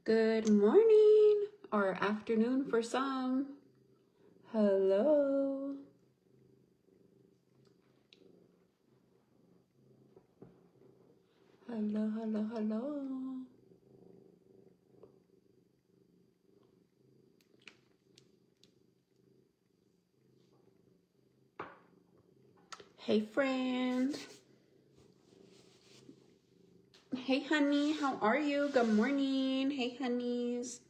Good morning or afternoon for some. Hello. Hello, hello, hello. Hey, friend. Hey, honey. How are you? Good morning. Hey, honeys.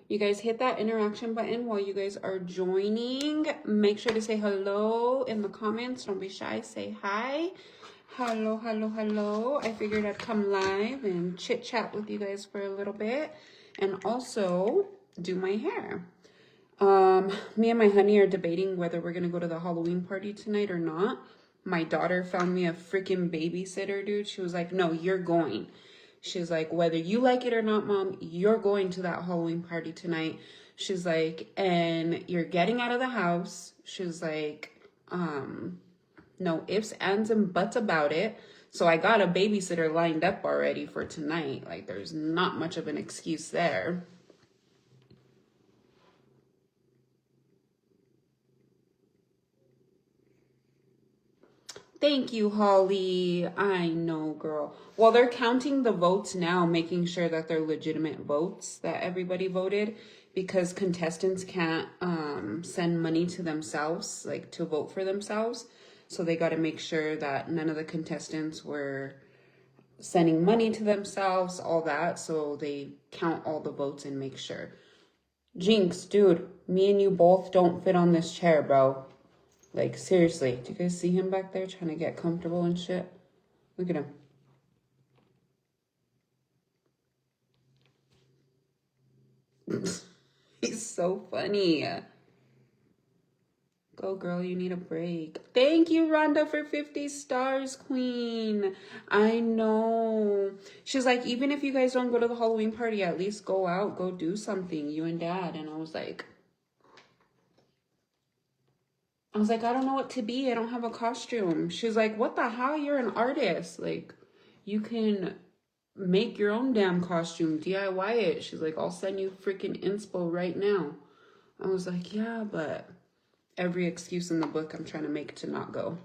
You guys hit that interaction button while you guys are joining. Make sure to say hello in the comments. Don't be shy. Say hi. Hello, hello, hello. I figured I'd come live and chit chat with you guys for a little bit and also do my hair. Me and my honey are debating whether we're gonna go to the Halloween party tonight or not. My daughter found me a freaking babysitter, dude. She was like, no, you're going. She's like, whether you like it or not, Mom, you're going to that Halloween party tonight. She's like, and you're getting out of the house. She's like, no ifs, ands, and buts about it. So I got a babysitter lined up already for tonight. Like, there's not much of an excuse there. Thank you, Holly. I know, girl. Well, they're counting the votes now, making sure that they're legitimate votes that everybody voted, because contestants can't send money to themselves, like to vote for themselves. So they got to make sure that none of the contestants were sending money to themselves, all that. So they count all the votes and make sure. Jinx, dude, me and you both don't fit on this chair, bro. Like, seriously, do you guys see him back there trying to get comfortable and shit? Look at him. He's so funny. Go, girl, you need a break. Thank you, Rhonda, for 50 stars, queen. I know. She's like, even if you guys don't go to the Halloween party, at least go out, go do something, you and Dad. And I was like, I don't know what to be. I don't have a costume. She's like, what the hell? You're an artist. Like, you can make your own damn costume, DIY it. She's like, I'll send you freaking inspo right now. I was like, yeah, but every excuse in the book I'm trying to make to not go.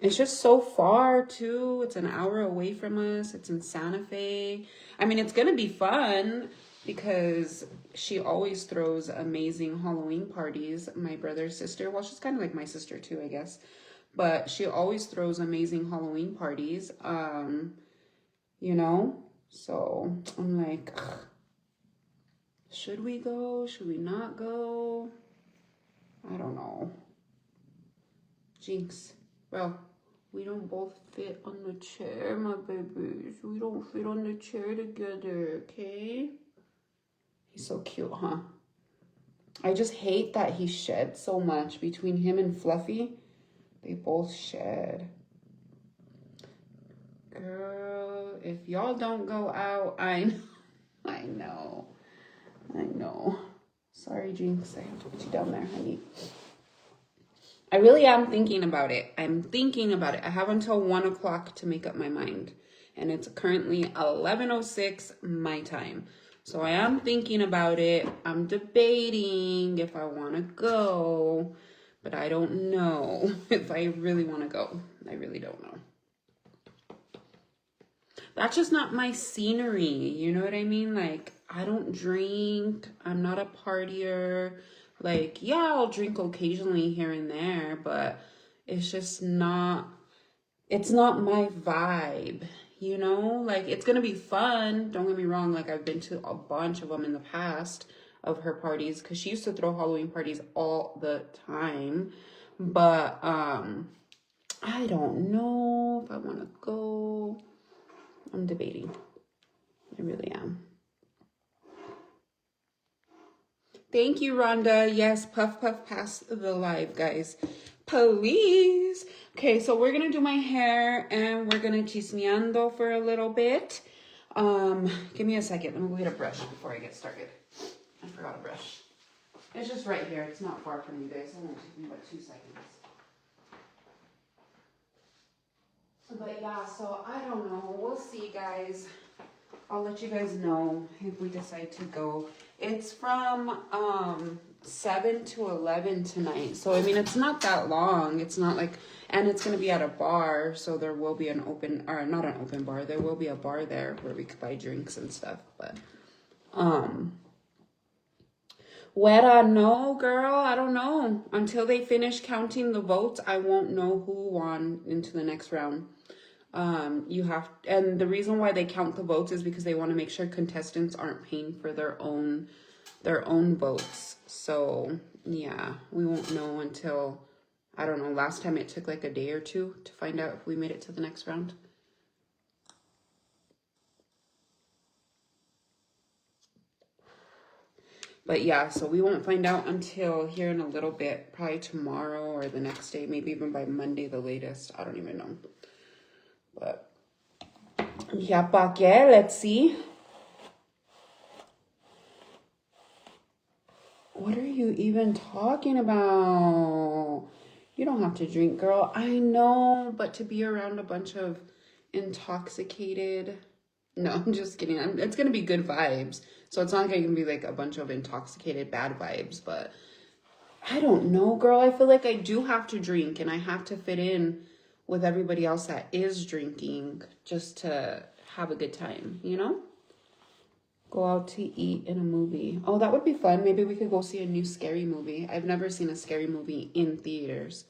It's just so far, too. It's an hour away from us. It's in Santa Fe. I mean, it's going to be fun because she always throws amazing Halloween parties. My brother's sister, well, she's kind of like my sister, too, I guess. But she always throws amazing Halloween parties, you know? So I'm like, should we go? Should we not go? I don't know. Jinx. Well, we don't both fit on the chair, my babies. We don't fit on the chair together, okay? He's so cute, huh? I just hate that he sheds so much. Between him and Fluffy, they both shed. Girl, if y'all don't go out, I know. Sorry, Jinx. I have to put you down there, honey. I really am thinking about it. I have until 1 o'clock to make up my mind. And it's currently 11:06 my time. So I am thinking about it. I'm debating if I want to go. But I don't know if I really want to go. I really don't know. That's just not my scenery. You know what I mean? Like, I don't drink. I'm not a partier. Like, yeah, I'll drink occasionally here and there, but it's just not, it's not my vibe, you know? Like, it's gonna be fun. Don't get me wrong. Like, I've been to a bunch of them in the past of her parties because she used to throw Halloween parties all the time. But, I don't know if I want to go. I'm debating. I really am. Thank you, Rhonda. Yes, puff, puff, pass the live, guys. Please. Okay, so we're going to do my hair and we're going to chismeando for a little bit. Give me a second. Let me go get a brush before I get started. I forgot a brush. It's just right here. It's not far from you guys. It won't take me but 2 seconds. But yeah, so I don't know. We'll see, guys. I'll let you guys know if we decide to go. It's from 7 to 11 tonight. So, I mean, it's not that long. It's not like, and it's going to be at a bar. So there will be an open, or not an open bar. There will be a bar there where we could buy drinks and stuff. But, Weta, no, girl, I don't know. Until they finish counting the votes, I won't know who won into the next round. And the reason why they count the votes is because they want to make sure contestants aren't paying for their own votes. So yeah, we won't know until, I don't know, last time it took like a day or two to find out if we made it to the next round. But yeah, so we won't find out until here in a little bit, probably tomorrow or the next day, maybe even by Monday the latest. I don't even know. But yeah, pa que, let's see. What are you even talking about? You don't have to drink, girl. I know, but to be around a bunch of intoxicated... No, I'm just kidding. It's going to be good vibes. So it's not going to be like a bunch of intoxicated bad vibes. But I don't know, girl. I feel like I do have to drink. And I have to fit in with everybody else that is drinking just to have a good time, you know? Go out to eat in a movie. Oh, that would be fun. Maybe we could go see a new scary movie. I've never seen a scary movie in theaters.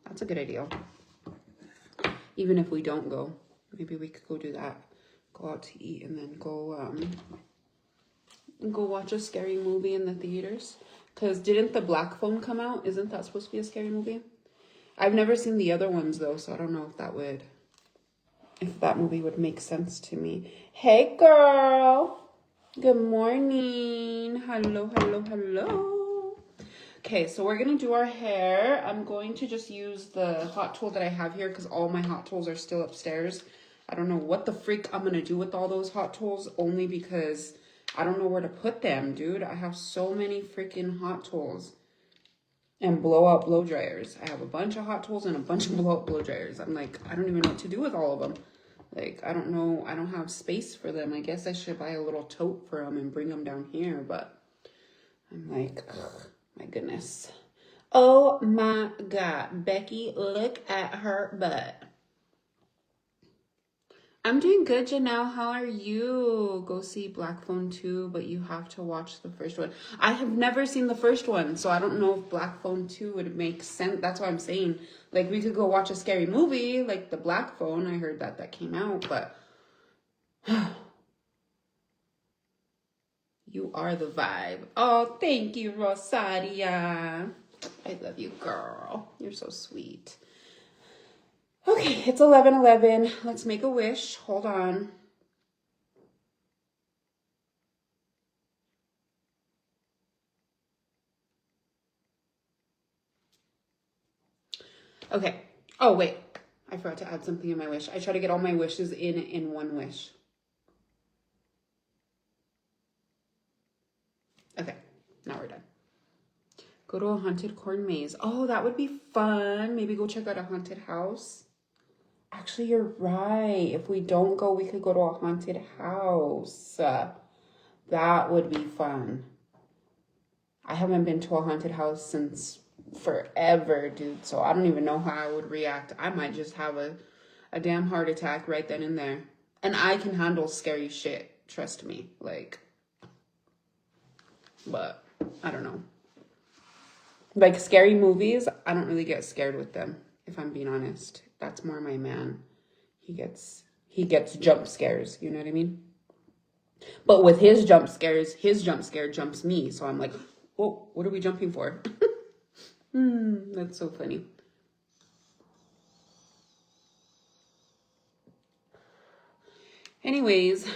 That's a good idea. Even if we don't go, maybe we could go do that. Go out to eat and then go watch a scary movie in the theaters. Because didn't The Black Phone come out? Isn't that supposed to be a scary movie? I've never seen the other ones though, so I don't know if that movie would make sense to me. Hey girl. Good morning. Hello, hello, hello. Okay, so we're going to do our hair. I'm going to just use the hot tool that I have here because all my hot tools are still upstairs. I don't know what the freak I'm going to do with all those hot tools, only because I don't know where to put them, dude. I have so many freaking hot tools and blow-out blow dryers. I have a bunch of hot tools and a bunch of blow-out blow dryers. I'm like, I don't even know what to do with all of them. Like, I don't know. I don't have space for them. I guess I should buy a little tote for them and bring them down here. But I'm like, ugh, my goodness. Oh my God. Becky, look at her butt. I'm doing good, Janelle. How are you? Go see Black Phone 2, but you have to watch the first one. I have never seen the first one, so I don't know if Black Phone 2 would make sense. That's what I'm saying. Like, we could go watch a scary movie, like The Black Phone. I heard that came out, but... You are the vibe. Oh, thank you, Rosaria. I love you, girl. You're so sweet. Okay, it's 11:11. Let's make a wish. Hold on. Okay. Oh, wait. I forgot to add something in my wish. I try to get all my wishes in one wish. Okay, now we're done. Go to a haunted corn maze. Oh, that would be fun. Maybe go check out a haunted house. Actually, you're right. If we don't go, we could go to a haunted house. That would be fun. I haven't been to a haunted house since forever, dude. So I don't even know how I would react. I might just have a damn heart attack right then and there. And I can handle scary shit. Trust me. Like, but I don't know. Like scary movies, I don't really get scared with them, if I'm being honest. That's more my man. He gets jump scares, you know what I mean? But with his jump scare jumps me. So I'm like, whoa, what are we jumping for? That's so funny. Anyways,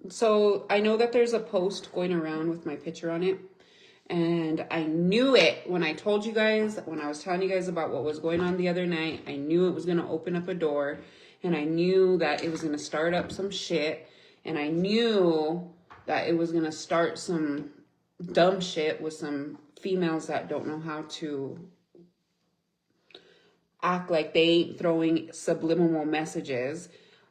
so I know that there's a post going around with my picture on it. And I knew it when I told you guys, when I was telling you guys about what was going on the other night. I knew it was going to open up a door. And I knew that it was going to start up some shit. And I knew that it was going to start some dumb shit with some females that don't know how to act like they ain't throwing subliminal messages.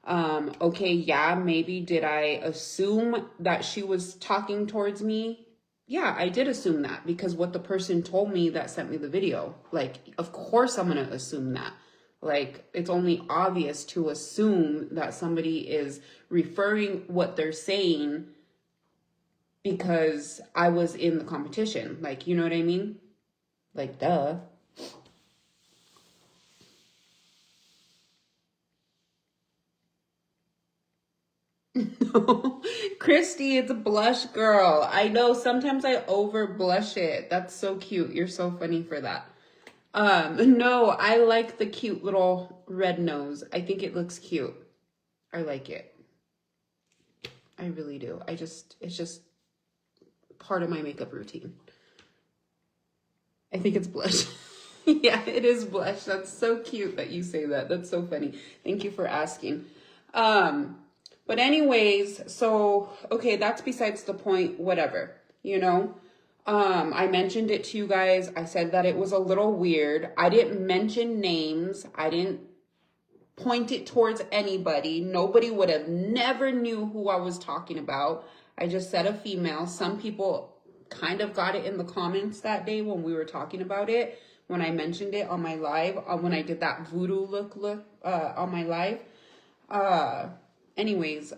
Okay, yeah, maybe did I assume that she was talking towards me? Yeah, I did assume that because what the person told me that sent me the video. Like, of course I'm gonna assume that. Like, it's only obvious to assume that somebody is referring what they're saying because I was in the competition. Like, you know what I mean? Like, duh. No, Christy, it's a blush, girl. I know sometimes I over blush it. That's so cute. You're so funny for that. No, I like the cute little red nose. I think it looks cute. I like it. I really do. It's just part of my makeup routine. I think it's blush. Yeah, it is blush. That's so cute that you say that. That's so funny. Thank you for asking. But anyways, so, okay, that's besides the point, whatever, you know? I mentioned it to you guys. I said that it was a little weird. I didn't mention names. I didn't point it towards anybody. Nobody would have never knew who I was talking about. I just said a female. Some people kind of got it in the comments that day when we were talking about it, when I mentioned it on my live, when I did that voodoo look on my live. Anyways,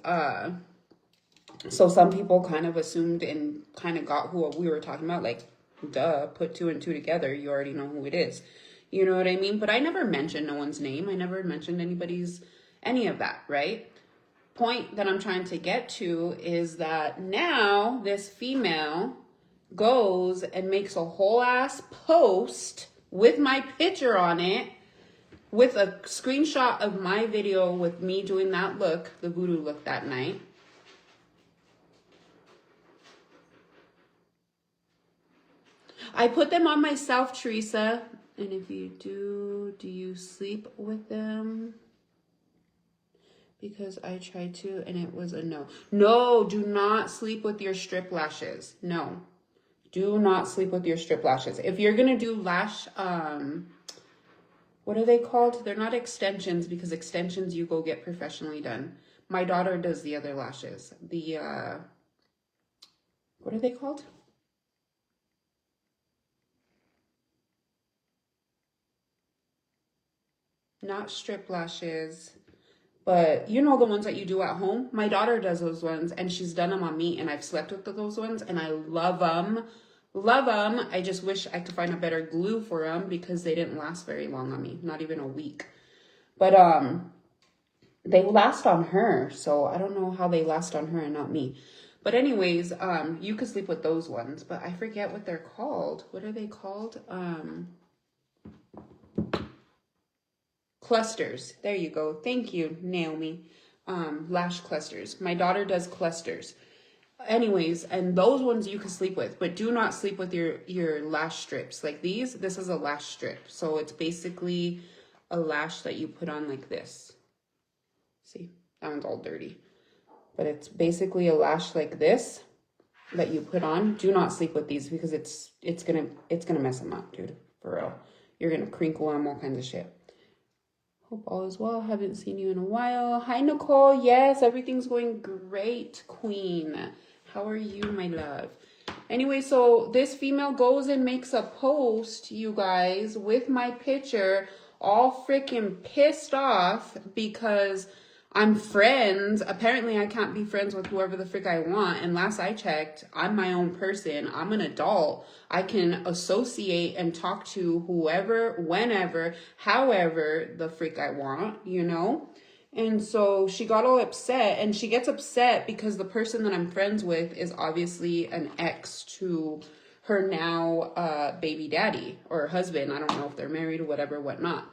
so some people kind of assumed and kind of got who we were talking about, like, duh, put two and two together, you already know who it is. You know what I mean? But I never mentioned no one's name. I never mentioned any of that, right? Point that I'm trying to get to is that now this female goes and makes a whole ass post with my picture on it, with a screenshot of my video with me doing that look, the voodoo look that night. I put them on myself, Teresa. And if you do you sleep with them? Because I tried to and it was a no. No, do not sleep with your strip lashes. No, do not sleep with your strip lashes. If you're going to do lash, what are they called? They're not extensions, because extensions you go get professionally done. My daughter does the other lashes. What are they called? Not strip lashes, but you know the ones that you do at home. My daughter does those ones, and she's done them on me, and I've slept with those ones, and I love them. Love them. I just wish I could find a better glue for them because they didn't last very long on me, not even a week. But they last on her, so I don't know how they last on her and not me. But anyways, you could sleep with those ones, but I forget what they're called. What are they called? Clusters. There you go. Thank you, Naomi. Lash clusters. My daughter does clusters. Anyways, and those ones you can sleep with, but do not sleep with your lash strips. Like these, this is a lash strip. So it's basically a lash that you put on like this. See, that one's all dirty. But it's basically a lash like this that you put on. Do not sleep with these because it's gonna mess them up, dude. For real. You're gonna crinkle them, all kinds of shit. Hope all is well. Haven't seen you in a while. Hi, Nicole. Yes, everything's going great, queen. How are you, my love? Anyway, so this female goes and makes a post, you guys, with my picture, all freaking pissed off because I'm friends. Apparently, I can't be friends with whoever the frick I want. And last I checked, I'm my own person. I'm an adult. I can associate and talk to whoever, whenever, however the frick I want, you know? And so she got all upset, and she gets upset because the person that I'm friends with is obviously an ex to her now baby daddy or husband. I don't know if they're married or whatever, whatnot.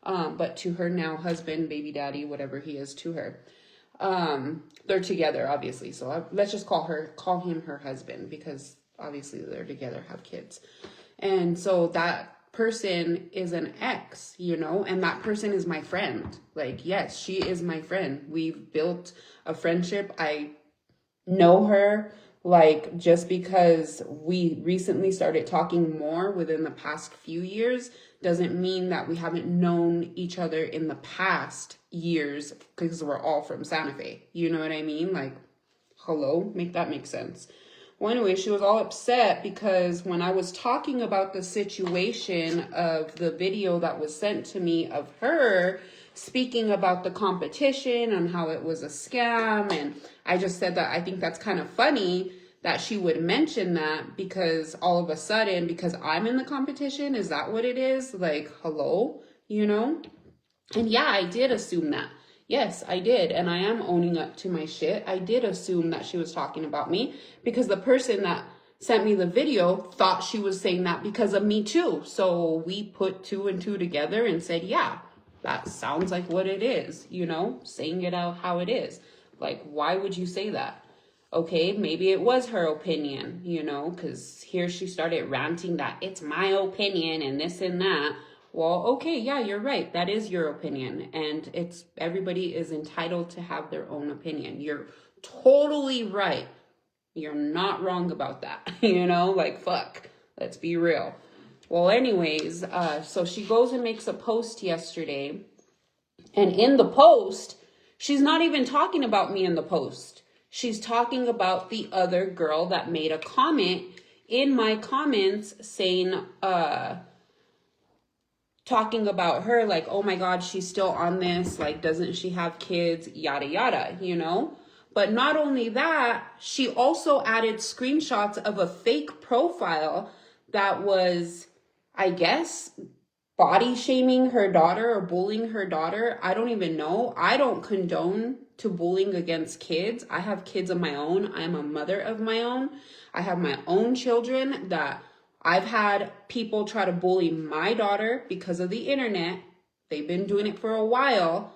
But to her now husband, baby daddy, whatever he is to her. They're together, obviously. So let's just call him her husband, because obviously they're together, have kids. And so that person is an ex, you know, and that person is my friend. Like, yes, she is my friend. We've built a friendship. I know her, like, just because we recently started talking more within the past few years doesn't mean that we haven't known each other in the past years because we're all from Santa Fe. You know what I mean? Like, hello, make that make sense. Well, anyway, she was all upset because when I was talking about the situation of the video that was sent to me of her speaking about the competition and how it was a scam, and I just said that I think that's kind of funny that she would mention that, because all of a sudden, because I'm in the competition, is that what it is? Like, hello, you know? And yeah, I did assume that. Yes, I did. And I am owning up to my shit. I did assume that she was talking about me because the person that sent me the video thought she was saying that because of me too. So we put 2 and 2 together and said, yeah, that sounds like what it is, you know, saying it out how it is. Like, why would you say that? Okay, maybe it was her opinion, you know, because here she started ranting that it's my opinion and this and that. Well, okay, yeah, you're right. That is your opinion. And everybody is entitled to have their own opinion. You're totally right. You're not wrong about that. You know, like, fuck, let's be real. Well, anyways, so she goes and makes a post yesterday. And in the post, she's not even talking about me in the post. She's talking about the other girl that made a comment in my comments saying, talking about her, like, oh my God, she's still on this. Like, doesn't she have kids? Yada, yada, you know? But not only that, she also added screenshots of a fake profile that was, I guess, body shaming her daughter or bullying her daughter. I don't even know. I don't condone to bullying against kids. I have kids of my own. I am a mother of my own. I have my own children that I've had people try to bully my daughter because of the internet. They've been doing it for a while,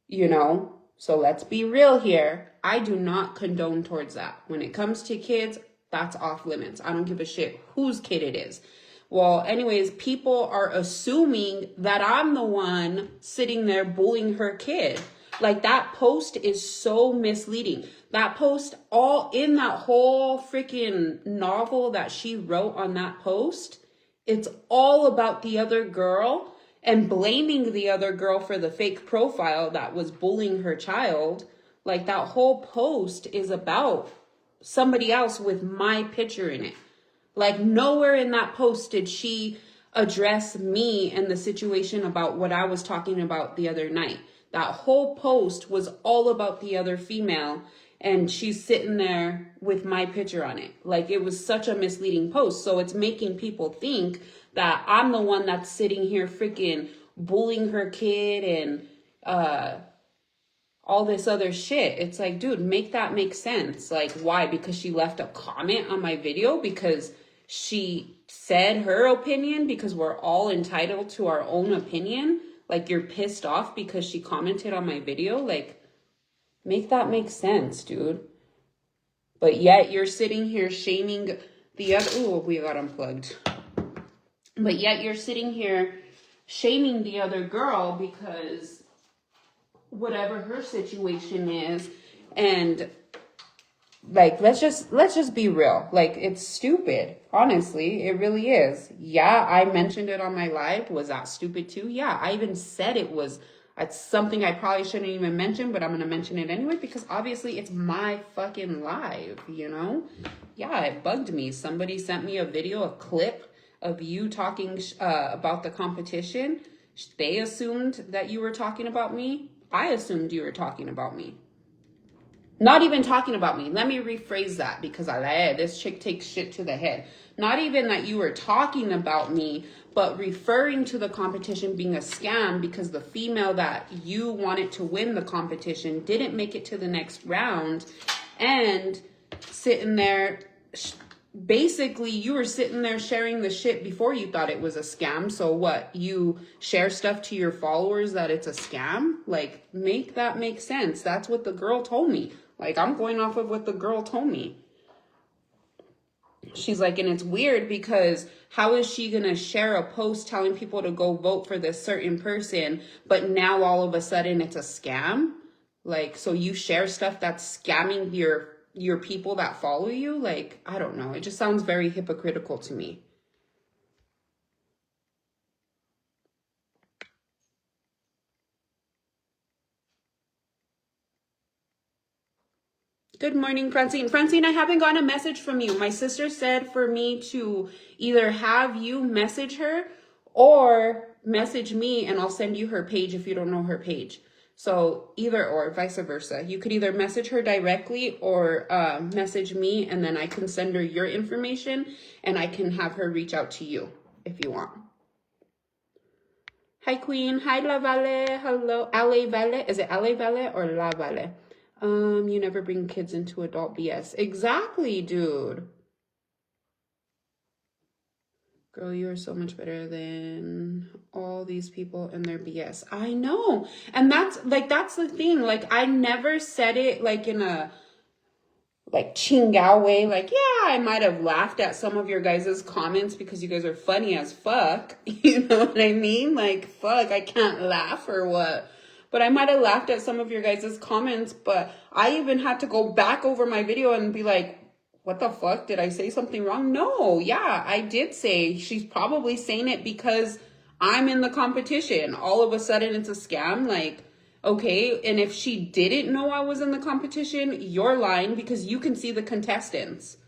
you know. So let's be real here. I do not condone towards that. When it comes to kids, that's off limits. I don't give a shit whose kid it is. Well, anyways, people are assuming that I'm the one sitting there bullying her kid. Like, that post is so misleading. That post, all in that whole freaking novel that she wrote on that post, it's all about the other girl and blaming the other girl for the fake profile that was bullying her child. Like, that whole post is about somebody else with my picture in it. Like, nowhere in that post did she address me and the situation about what I was talking about the other night. That whole post was all about the other female, and she's sitting there with my picture on it. Like, it was such a misleading post. So it's making people think that I'm the one that's sitting here freaking bullying her kid and all this other shit. It's like, dude, make that make sense. Like, why? Because she left a comment on my video? Because she said her opinion? Because we're all entitled to our own opinion? Like, you're pissed off because she commented on my video? Like, make that make sense, dude. But yet you're sitting here shaming the other... Oh, we got unplugged. But yet you're sitting here shaming the other girl because whatever her situation is. And, like, let's just be real. Like, it's stupid. Honestly, it really is. Yeah, I mentioned it on my live. Was that stupid too? Yeah, I even said it's something I probably shouldn't even mention, but I'm going to mention it anyway because obviously it's my fucking live, you know? Yeah, it bugged me. Somebody sent me a video, a clip of you talking about the competition. They assumed that you were talking about me. I assumed you were talking about me. Not even talking about me. Let me rephrase that because this chick takes shit to the head. Not even that you were talking about me, but referring to the competition being a scam because the female that you wanted to win the competition didn't make it to the next round, and sitting there, basically you were sitting there sharing the shit before you thought it was a scam. So what, you share stuff to your followers that it's a scam? Like, make that make sense. That's what the girl told me. Like, I'm going off of what the girl told me. She's like, and it's weird because how is she going to share a post telling people to go vote for this certain person, but now all of a sudden it's a scam? Like, so you share stuff that's scamming your people that follow you? Like, I don't know. It just sounds very hypocritical to me. Good morning, Francine. Francine, I haven't gotten a message from you. My sister said for me to either have you message her or message me, and I'll send you her page if you don't know her page. So either or, vice versa. You could either message her directly or message me, and then I can send her your information, and I can have her reach out to you if you want. Hi, Queen. Hi, La Valle. Hello. Ale Valle. Is it Ale Valle or La Valle? You never bring kids into adult BS. Exactly, dude. Girl, you are so much better than all these people and their BS. I know. And that's the thing. Like, I never said it like in a like chingao way. Like, yeah, I might have laughed at some of your guys' comments because you guys are funny as fuck. You know what I mean? Like, fuck, I can't laugh or what? But I might have laughed at some of your guys' comments, but I even had to go back over my video and be like, what the fuck? Did I say something wrong? No, yeah, I did say she's probably saying it because I'm in the competition. All of a sudden it's a scam. Like, okay, and if she didn't know I was in the competition, you're lying because you can see the contestants.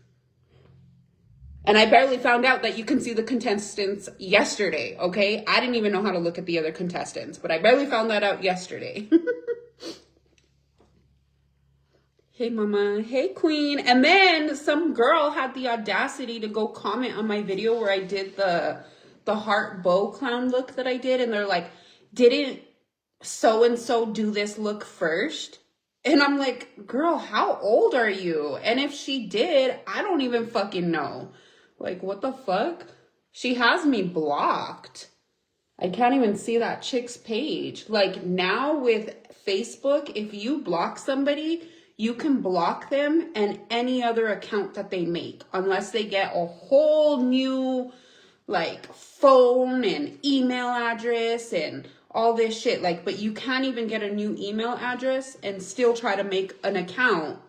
And I barely found out that you can see the contestants yesterday, okay? I didn't even know how to look at the other contestants, but I barely found that out yesterday. Hey, mama. Hey, queen. And then some girl had the audacity to go comment on my video where I did the heart bow clown look that I did. And they're like, didn't so-and-so do this look first? And I'm like, girl, how old are you? And if she did, I don't even fucking know. Like, what the fuck? She has me blocked. I can't even see that chick's page. Like, now with Facebook, if you block somebody, you can block them and any other account that they make, unless they get a whole new, like, phone and email address and all this shit. Like, but you can't even get a new email address and still try to make an account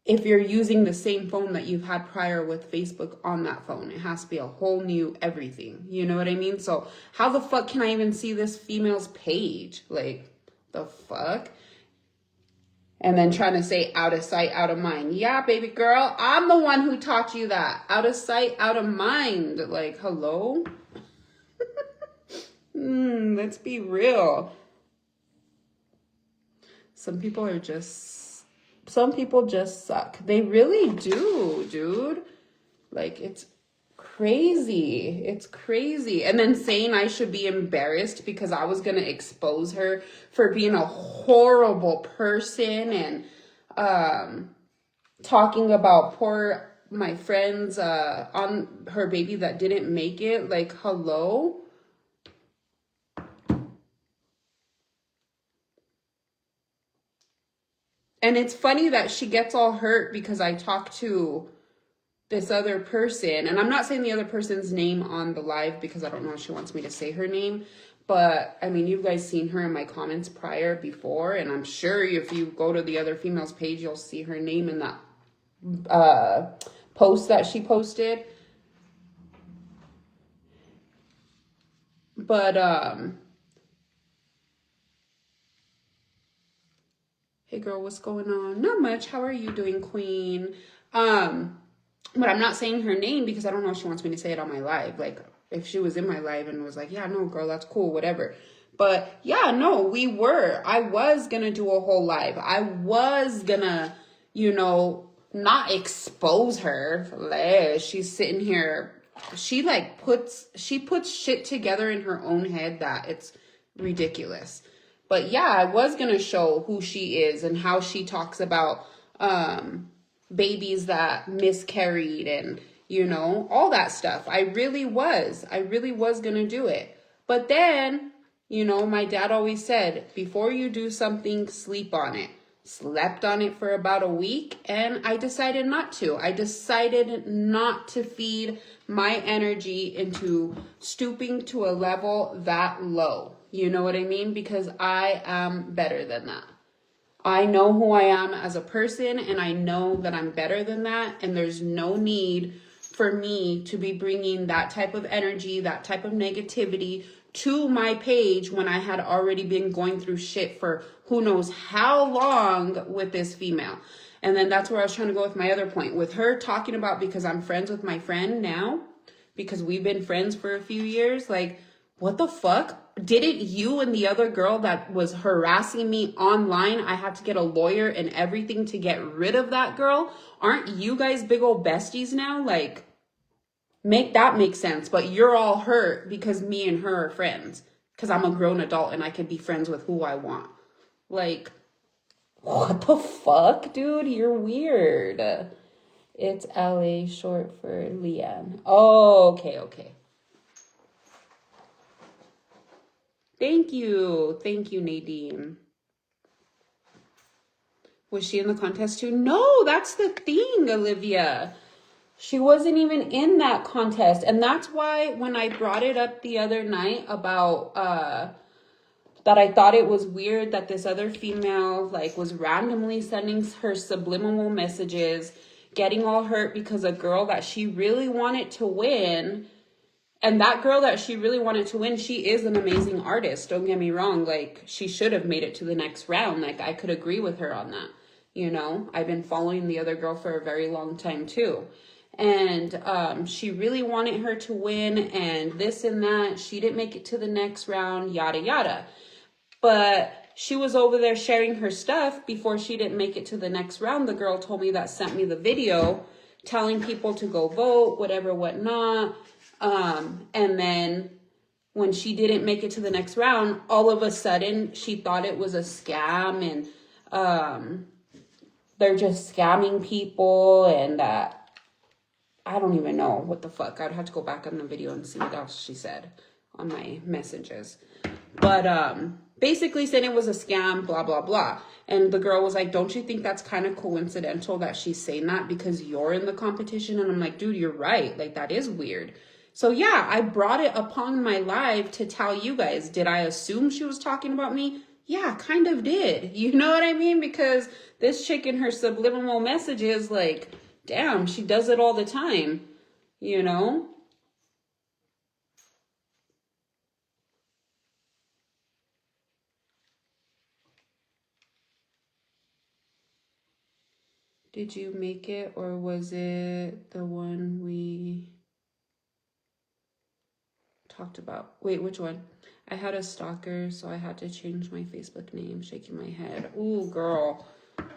if you're using the same phone that you've had prior with Facebook on that phone. It has to be a whole new everything. You know what I mean? So how the fuck can I even see this female's page? Like, the fuck? And then trying to say out of sight, out of mind. Yeah, baby girl, I'm the one who taught you that. Out of sight, out of mind. Like, hello? Let's be real. Some people just suck. They really do, dude. Like, it's crazy. It's crazy. And then saying I should be embarrassed because I was going to expose her for being a horrible person and talking about my friends on her baby that didn't make it. Like, hello? And it's funny that she gets all hurt because I talk to this other person. And I'm not saying the other person's name on the live because I don't know if she wants me to say her name. But, I mean, you guys seen her in my comments before. And I'm sure if you go to the other female's page, you'll see her name in that post that she posted. But, hey girl, what's going on? Not much. How are you doing, queen? But I'm not saying her name because I don't know if she wants me to say it on my live. Like, if she was in my live and was like, yeah, no, girl, that's cool, whatever. But, yeah, no, I was going to do a whole live. I was going to, not expose her. She's sitting here. She puts shit together in her own head that it's ridiculous. But, yeah, I was going to show who she is and how she talks about babies that miscarried and, all that stuff. I really was going to do it. But then, my dad always said, before you do something, sleep on it. Slept on it for about a week, and I decided not to. I decided not to feed my energy into stooping to a level that low. You know what I mean? Because I am better than that. I know who I am as a person, and I know that I'm better than that, and there's no need for me to be bringing that type of energy, that type of negativity to my page when I had already been going through shit for who knows how long with this female. And then that's where I was trying to go with my other point. With her talking about because I'm friends with my friend now, because we've been friends for a few years, like, what the fuck? Didn't you and the other girl that was harassing me online, I had to get a lawyer and everything to get rid of that girl? Aren't you guys big old besties now? Like, make that make sense. But you're all hurt because me and her are friends. Because I'm a grown adult and I can be friends with who I want. Like, what the fuck, dude? You're weird. It's LA short for Leanne. Oh, okay. Thank you, Nadine. Was she in the contest too? No, that's the thing, Olivia. She wasn't even in that contest. And that's why when I brought it up the other night about that I thought it was weird that this other female like was randomly sending her subliminal messages, getting all hurt because a girl that she really wanted to win. And that girl that she really wanted to win, she is an amazing artist. Don't get me wrong. Like, she should have made it to the next round. Like, I could agree with her on that. You know, I've been following the other girl for a very long time too. And she really wanted her to win and this and that. She didn't make it to the next round, yada, yada. But she was over there sharing her stuff before she didn't make it to the next round. The girl told me that sent me the video telling people to go vote, whatever, whatnot. And then when she didn't make it to the next round, all of a sudden she thought it was a scam and they're just scamming people and I don't even know what the fuck. I'd have to go back on the video and see what else she said on my messages. But basically said it was a scam, blah, blah, blah. And the girl was like, don't you think that's kind of coincidental that she's saying that because you're in the competition? And I'm like, dude, you're right. Like, that is weird. So yeah, I brought it upon my live to tell you guys, did I assume she was talking about me? Yeah, kind of did. You know what I mean? Because this chick in her subliminal messages, like, damn, she does it all the time, you know? Did you make it or was it the one we talked about? Wait, which one? I had a stalker, so I had to change my Facebook name. Shaking my head. Ooh, girl.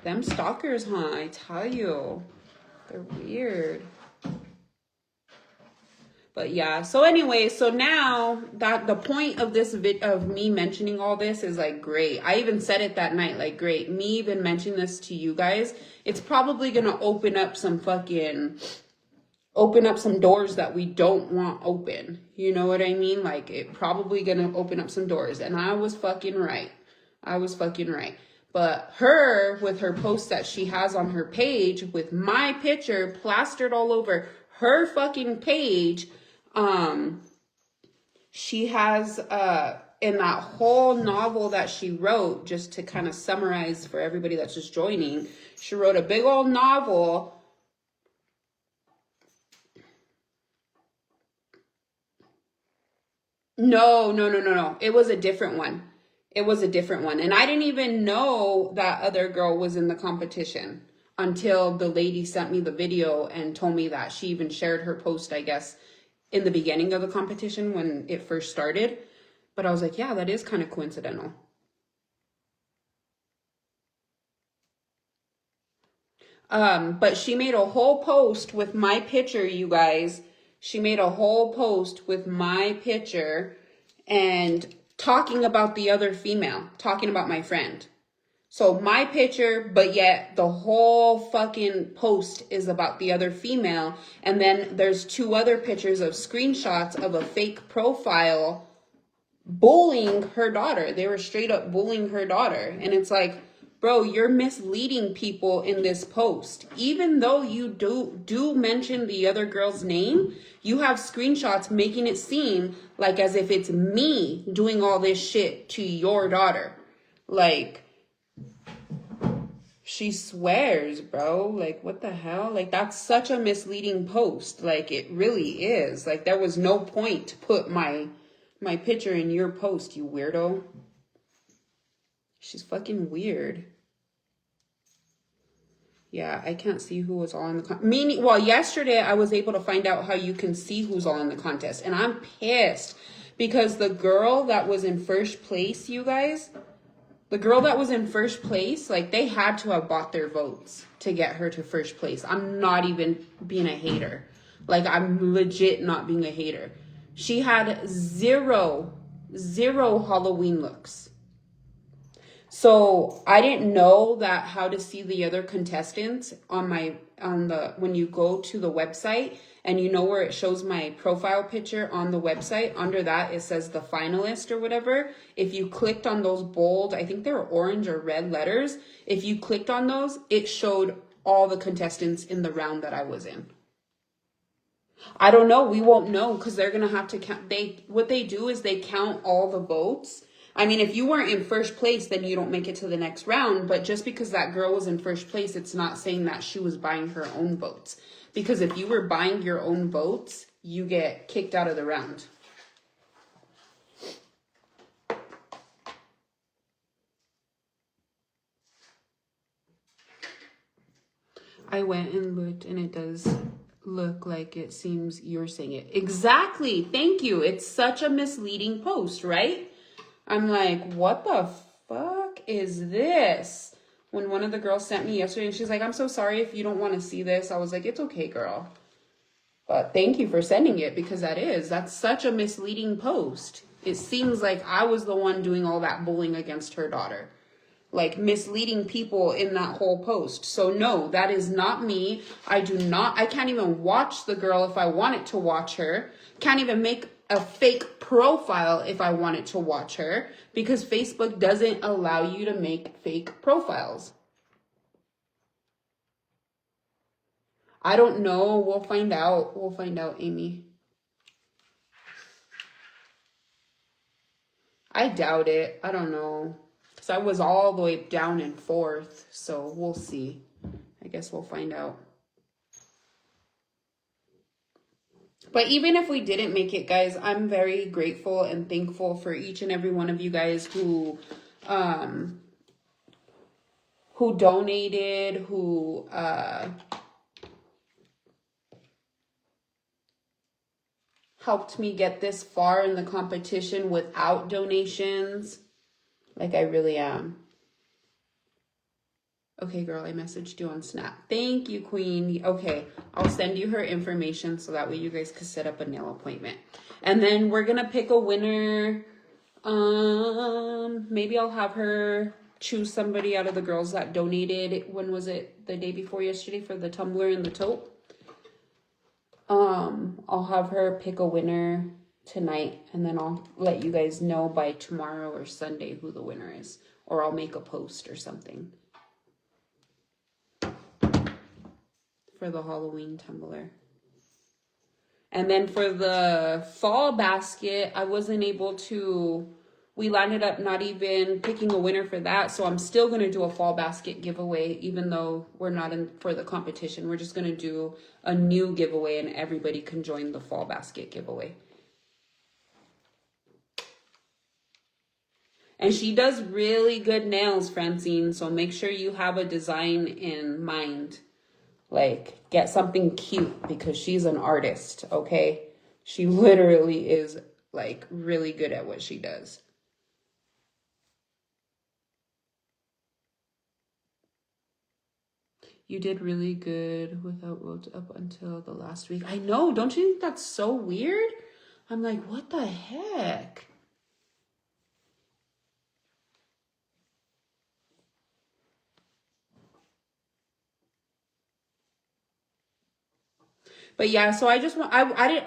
Them stalkers, huh? I tell you. They're weird. But yeah, so anyway, so now that the point of this of me mentioning all this is like, great. I even said it that night, like, great. Me even mentioning this to you guys, it's probably going to open up some doors that we don't want open. You know what I mean? Like, it probably going to open up some doors. And I was fucking right. But her, with her post that she has on her page with my picture plastered all over her fucking page, she has in that whole novel that she wrote, just to kind of summarize for everybody that's just joining, she wrote a big old novel. No. It was a different one. And I didn't even know that other girl was in the competition until the lady sent me the video and told me that she even shared her post, I guess, in the beginning of the competition when it first started. But I was like, yeah, that is kind of coincidental. But she made a whole post with my picture, you guys. She made a whole post with my picture and talking about the other female, talking about my friend. So my picture, but yet the whole fucking post is about the other female. And then there's 2 other pictures of screenshots of a fake profile bullying her daughter. They were straight up bullying her daughter. And it's like, bro, you're misleading people in this post. Even though you do mention the other girl's name, you have screenshots making it seem like as if it's me doing all this shit to your daughter. Like, she swears, bro. Like, what the hell? Like, that's such a misleading post. Like, it really is. Like, there was no point to put my picture in your post, you weirdo. She's fucking weird. Yeah, I can't see who was all in the meaning. Well, yesterday I was able to find out how you can see who's all in the contest, and I'm pissed because the girl that was in first place, you guys, the girl that was in first place, like they had to have bought their votes to get her to first place. I'm not even being a hater. Like I'm legit not being a hater. She had zero Halloween looks. So I didn't know that how to see the other contestants on the when you go to the website and you know where it shows my profile picture on the website, under that it says the finalist or whatever. If you clicked on those bold, I think they were orange or red letters, if you clicked on those, it showed all the contestants in the round that I was in. I don't know. We won't know because they're gonna have to count. What they do is they count all the votes. I mean, if you weren't in first place, then you don't make it to the next round. But just because that girl was in first place, it's not saying that she was buying her own votes. Because if you were buying your own votes, you get kicked out of the round. I went and looked, and it does look like it seems you're saying it. Exactly. Thank you. It's such a misleading post, right? I'm like, what the fuck is this? When one of the girls sent me yesterday, and she's like, I'm so sorry if you don't want to see this. I was like, it's okay, girl. But thank you for sending it, because that's such a misleading post. It seems like I was the one doing all that bullying against her daughter. Like misleading people in that whole post. So no, that is not me. I can't even watch the girl if I wanted to watch her. Can't even make a fake profile if I wanted to watch her, because Facebook doesn't allow you to make fake profiles. I don't know. We'll find out. We'll find out, Amy. I doubt it. I don't know. Because I was all the way down in fourth. So we'll see. I guess we'll find out. But even if we didn't make it, guys, I'm very grateful and thankful for each and every one of you guys who donated, who helped me get this far in the competition without donations. Like, I really am. Okay, girl, I messaged you on Snap. Thank you, Queen. Okay, I'll send you her information so that way you guys can set up a nail appointment. And then we're going to pick a winner. Maybe I'll have her choose somebody out of the girls that donated. When was it? The day before yesterday for the tumbler and the tote. I'll have her pick a winner tonight, and then I'll let you guys know by tomorrow or Sunday who the winner is. Or I'll make a post or something for the Halloween tumbler. And then for the fall basket, I wasn't able to, we landed up not even picking a winner for that. So I'm still going to do a fall basket giveaway, even though we're not in for the competition. We're just going to do a new giveaway, and everybody can join the fall basket giveaway. And she does really good nails, Francine. So make sure you have a design in mind. Like, get something cute, because she's an artist, okay? She literally is, like, really good at what she does. You did really good without votes up until the last week. I know, don't you think that's so weird? I'm like, what the heck? But yeah, so I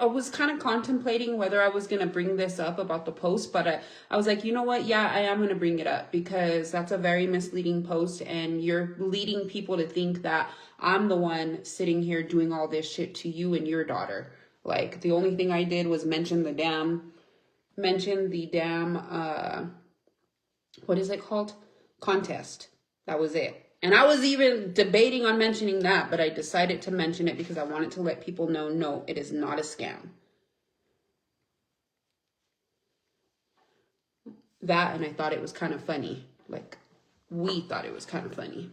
was kind of contemplating whether I was going to bring this up about the post, but I was like, you know what? Yeah, I am going to bring it up, because that's a very misleading post, and you're leading people to think that I'm the one sitting here doing all this shit to you and your daughter. Like, the only thing I did was mention the damn, what is it called? Contest. That was it. And I was even debating on mentioning that, but I decided to mention it because I wanted to let people know, no, it is not a scam. That, and I thought it was kind of funny. Like, we thought it was kind of funny.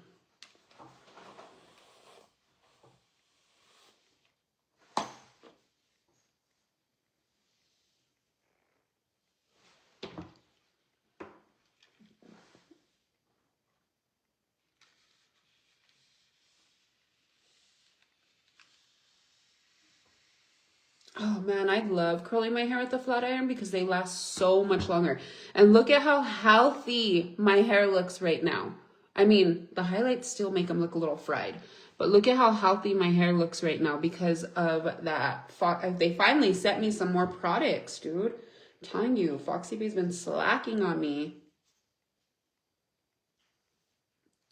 man, I love curling my hair with the flat iron because they last so much longer. And look at how healthy my hair looks right now. I mean, the highlights still make them look a little fried. But look at how healthy my hair looks right now because of that. They finally sent me some more products, dude. I'm telling you, Foxy Bay's been slacking on me.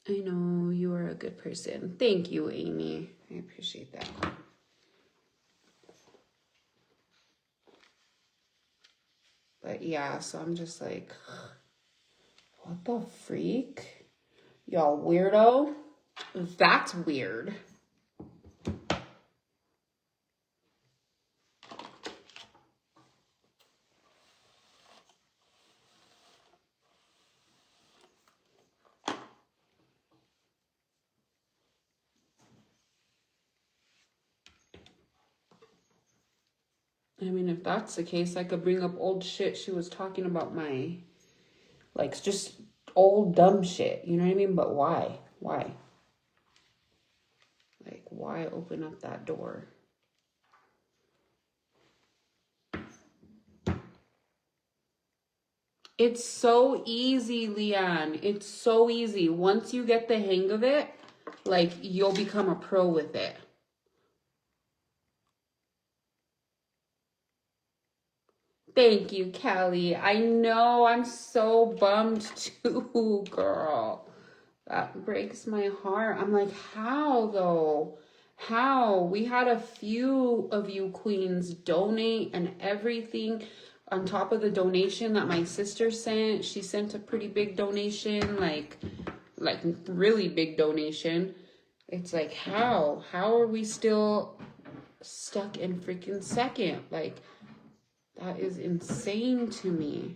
I know you are a good person. Thank you, Amy. I appreciate that. But yeah, so I'm just like, what the freak? Y'all weirdo? That's weird. I mean, if that's the case, I could bring up old shit she was talking about my, like, just old dumb shit. You know what I mean? But why? Why? Like, why open up that door? It's so easy, Leanne. It's so easy. Once you get the hang of it, like, you'll become a pro with it. Thank you, Kelly. I know, I'm so bummed too, girl. That breaks my heart. I'm like, how though? How? We had a few of you queens donate and everything on top of the donation that my sister sent. She sent a pretty big donation, like really big donation. It's like, how? How are we still stuck in freaking second? Like, that is insane to me.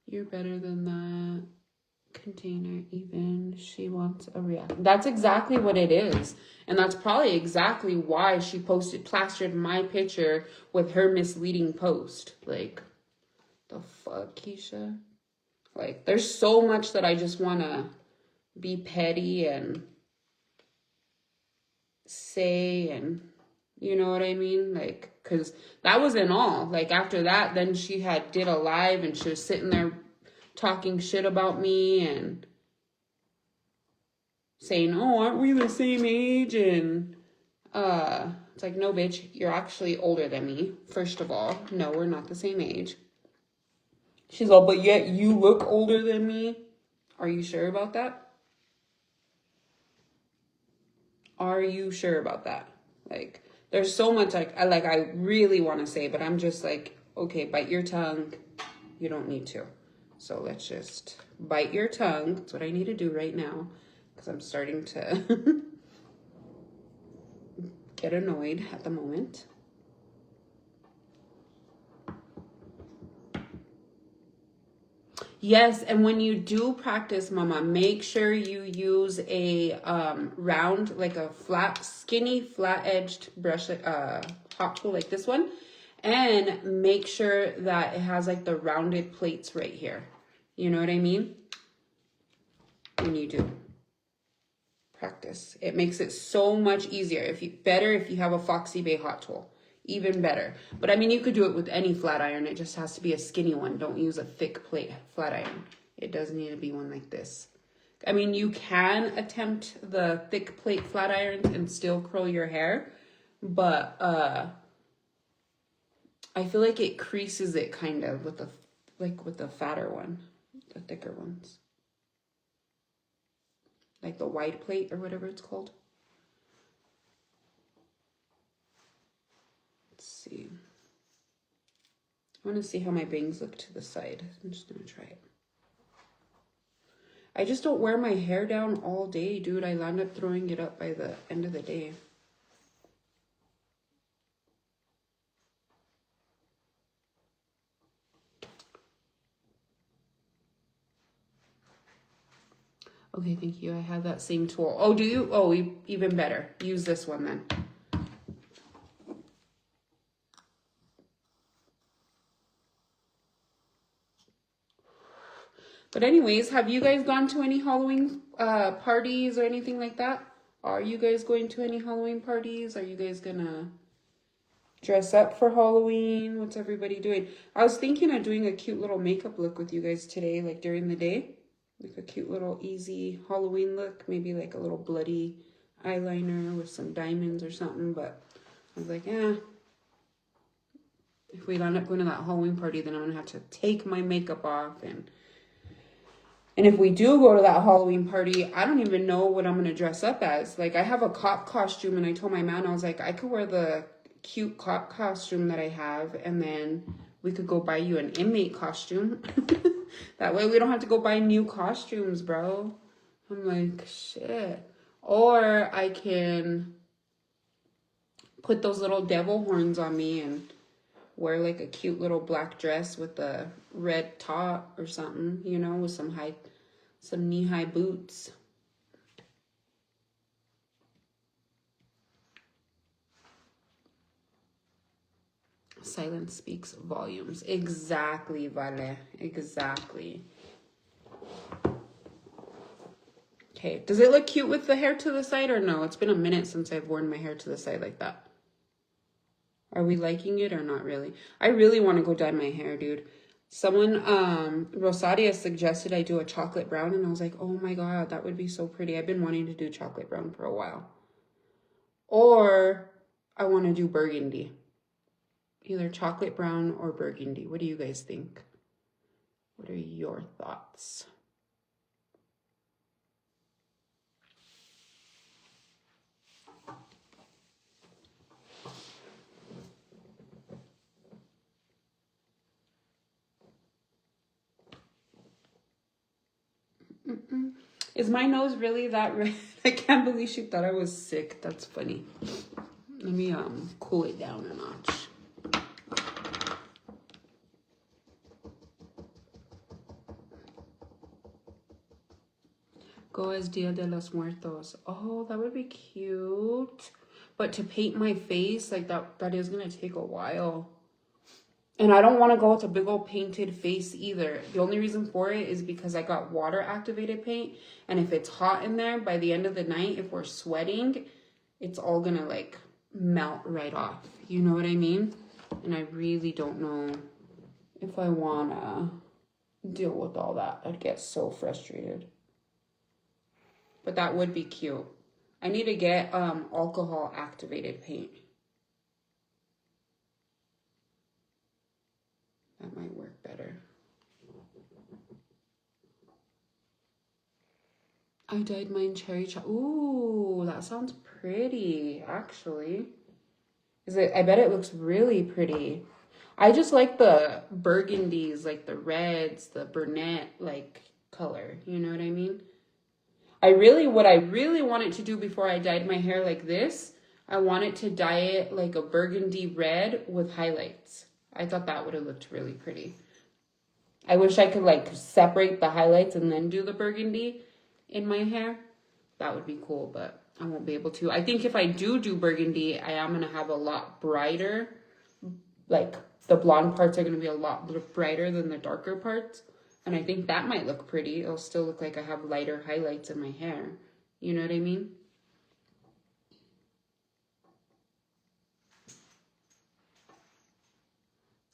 You're better than that. Container, even she wants a reaction. That's exactly what it is. And that's probably exactly why she plastered my picture with her misleading post. Like, the fuck, Keisha? Like, there's so much that I just want to be petty and say, and you know what I mean? Like, because that wasn't all. Like, after that, then she did a live and she was sitting there talking shit about me and saying, oh, aren't we the same age? And it's like, no, bitch, you're actually older than me. First of all, no, we're not the same age. She's all, but yet you look older than me. Are you sure about that? Are you sure about that? Like, there's so much I really want to say, but I'm just like, okay, bite your tongue. You don't need to. So let's just bite your tongue. That's what I need to do right now, because I'm starting to get annoyed at the moment. Yes, and when you do practice, Mama, make sure you use a round, like a flat, skinny, flat-edged brush, hot tool like this one, and make sure that it has like the rounded plates right here. You know what I mean? When you do practice, it makes it so much easier. Better if you have a Foxy Bay hot tool. Even better. But I mean, you could do it with any flat iron. It just has to be a skinny one. Don't use a thick plate flat iron. It does need to be one like this. I mean, you can attempt the thick plate flat irons and still curl your hair, but I feel like it creases it kind of with the fatter one, the thicker ones. Like the wide plate or whatever it's called. Let's see. I want to see how my bangs look to the side. I'm just going to try it. I just don't wear my hair down all day, dude. I land up throwing it up by the end of the day. Okay, thank you. I have that same tool. Oh, do you? Oh, even better. Use this one then. But anyways, have you guys gone to any Halloween parties or anything like that? Are you guys going to any Halloween parties? Are you guys gonna dress up for Halloween? What's everybody doing? I was thinking of doing a cute little makeup look with you guys today, like during the day. Like a cute little easy Halloween look. Maybe like a little bloody eyeliner with some diamonds or something. But I was like, if we end up going to that Halloween party, then I'm going to have to take my makeup off. And if we do go to that Halloween party, I don't even know what I'm going to dress up as. Like, I have a cop costume, and I told my man, I was like, I could wear the cute cop costume that I have, and then we could go buy you an inmate costume. That way we don't have to go buy new costumes, bro. I'm like, shit. Or I can put those little devil horns on me and wear like a cute little black dress with a red top or something, you know, with some knee-high boots. Silence speaks volumes. Exactly, Vale. Exactly. Okay, does it look cute with the hair to the side or no? It's been a minute since I've worn my hair to the side like that. Are we liking it or not really? I really want to go dye my hair, dude. Someone, Rosaria suggested I do a chocolate brown, and I was like, oh my God, that would be so pretty. I've been wanting to do chocolate brown for a while. Or I want to do burgundy. Either chocolate brown or burgundy. What do you guys think? What are your thoughts? Is my nose really that red? I can't believe she thought I was sick. That's funny. Let me cool it down a notch. Go as Dia de los Muertos. Oh, that would be cute. But to paint my face, like that is gonna take a while. And I don't want to go with a big old painted face either. The only reason for it is because I got water activated paint. And if it's hot in there, by the end of the night, if we're sweating, it's all gonna like melt right off. You know what I mean? And I really don't know if I wanna deal with all that. I'd get so frustrated. But that would be cute. I need to get alcohol activated paint. That might work better. I dyed mine cherry Ooh, that sounds pretty, actually. I bet it looks really pretty. I just like the burgundies, like the reds, the brunette, like color. You know what I mean? What I really wanted to do before I dyed my hair like this, I wanted to dye it like a burgundy red with highlights. I thought that would have looked really pretty. I wish I could like separate the highlights and then do the burgundy in my hair. That would be cool, but I won't be able to. I think if I do burgundy, I am going to have a lot brighter. Like the blonde parts are going to be a lot brighter than the darker parts. And I think that might look pretty. It'll still look like I have lighter highlights in my hair. You know what I mean?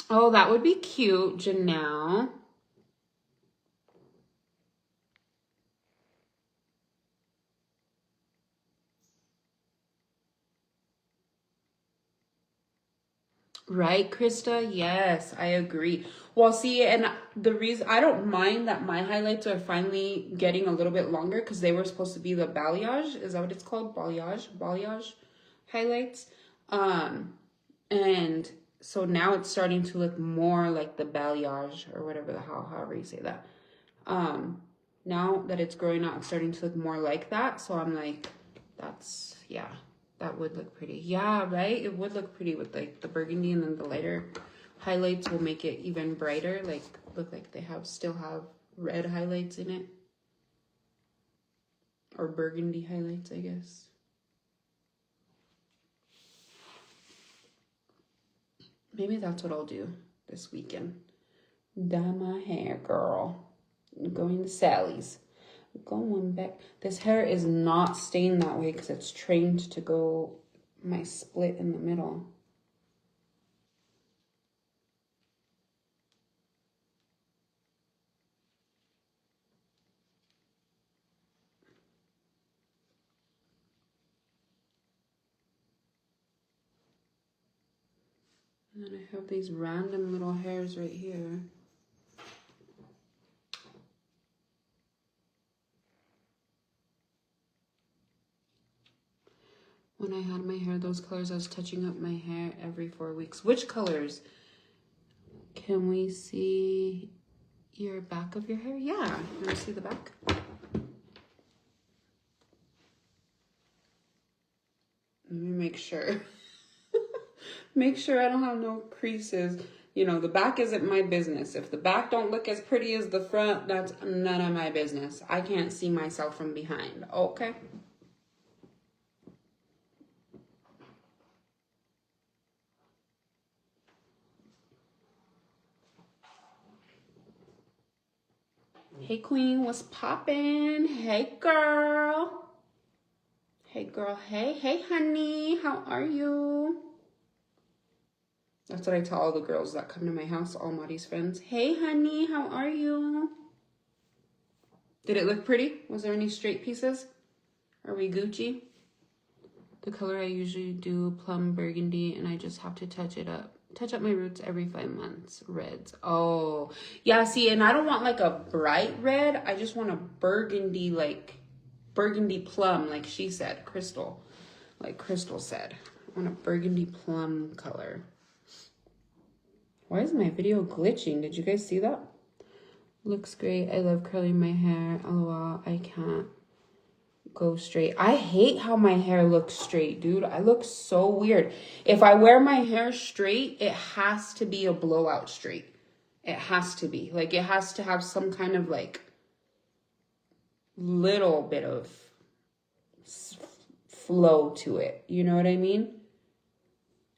Oh, that would be cute, Janelle. Right, Krista? Yes, I agree. Well, see, and the reason I don't mind that my highlights are finally getting a little bit longer because they were supposed to be the balayage. Is that what it's called? Balayage highlights. And so now it's starting to look more like the balayage or whatever however you say that. Now that it's growing out, it's starting to look more like that. So I'm like, yeah. That would look pretty. Yeah, right? It would look pretty with like the burgundy, and then the lighter highlights will make it even brighter. Like look like they still have red highlights in it. or burgundy highlights, I guess. Maybe that's what I'll do this weekend. Dye my hair, girl. I'm going to Sally's. Going back. This hair is not stained that way because it's trained to go my split in the middle. And then I have these random little hairs right here. When I had my hair those colors, I was touching up my hair every 4 weeks. Which colors? Can we see your back of your hair? Yeah. Can we see the back? Let me make sure. Make sure I don't have no creases. You know, the back isn't my business. If the back don't look as pretty as the front, that's none of my business. I can't see myself from behind. Okay? Hey, Queen, what's poppin'? Hey, girl. Hey, girl. Hey, hey, honey. How are you? That's what I tell all the girls that come to my house, all Maddie's friends. Hey, honey, how are you? Did it look pretty? Was there any straight pieces? Are we Gucci? The color I usually do, plum burgundy, and I just have to touch it up. Touch up my roots every 5 months. Reds. Oh, yeah, see, and I don't want like a bright red. I just want a burgundy, like burgundy plum, like she said, Crystal. Like Crystal said. I want a burgundy plum color. Why is my video glitching? Did you guys see that? Looks great. I love curling my hair. LOL, I can't go straight. I hate how my hair looks straight, dude. I look so weird. If I wear my hair straight, it has to be a blowout straight. It has to be. Like, it has to have some kind of, like, little bit of flow to it. You know what I mean?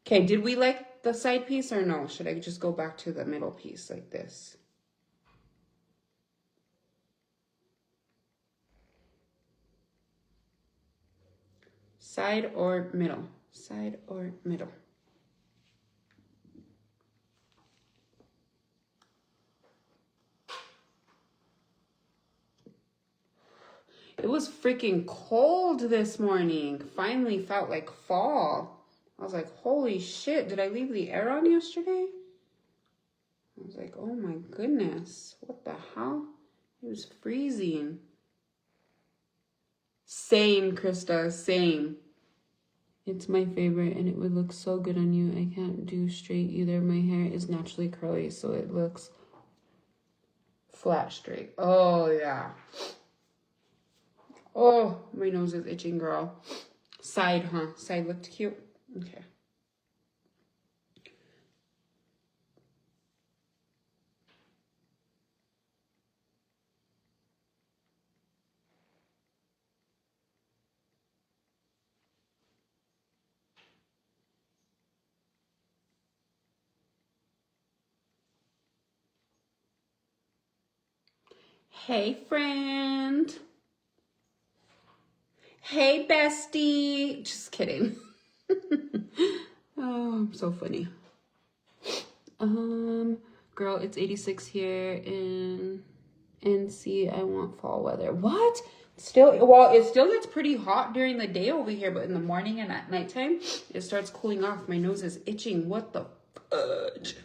Okay, did we like the side piece or no? Should I just go back to the middle piece like this? Side or middle? Side or middle? It was freaking cold this morning. Finally felt like fall. I was like, holy shit, did I leave the air on yesterday? I was like, oh my goodness, what the hell? It was freezing. Same, Krista, same. It's my favorite and it would look so good on you. I can't do straight either. My hair is naturally curly, so it looks flat straight. Oh, yeah. Oh, my nose is itching, girl. Side, huh? Side looked cute. Okay. Hey, friend. Hey, bestie. Just kidding. Oh, I'm so funny. Girl, it's 86 here in NC. I want fall weather. What? Still, well, it still gets pretty hot during the day over here, but in the morning and at nighttime, it starts cooling off. My nose is itching. What the fudge?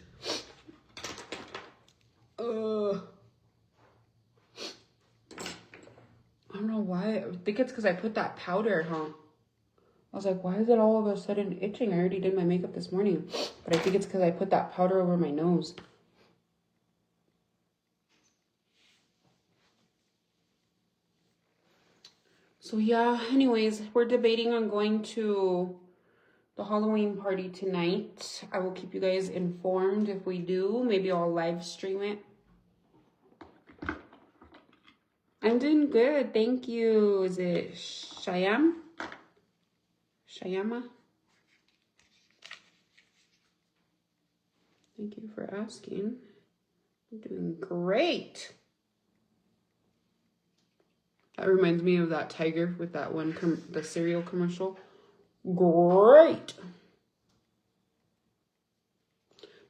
I don't know why. I think it's because I put that powder, huh? I was like, why is it all of a sudden itching? I already did my makeup this morning. But I think it's because I put that powder over my nose. So yeah, anyways, we're debating on going to the Halloween party tonight. I will keep you guys informed if we do. Maybe I'll live stream it. I'm doing good. Thank you. Is it Shayam? Shayama? Thank you for asking. I'm doing great. That reminds me of that tiger with that one, the cereal commercial. Great.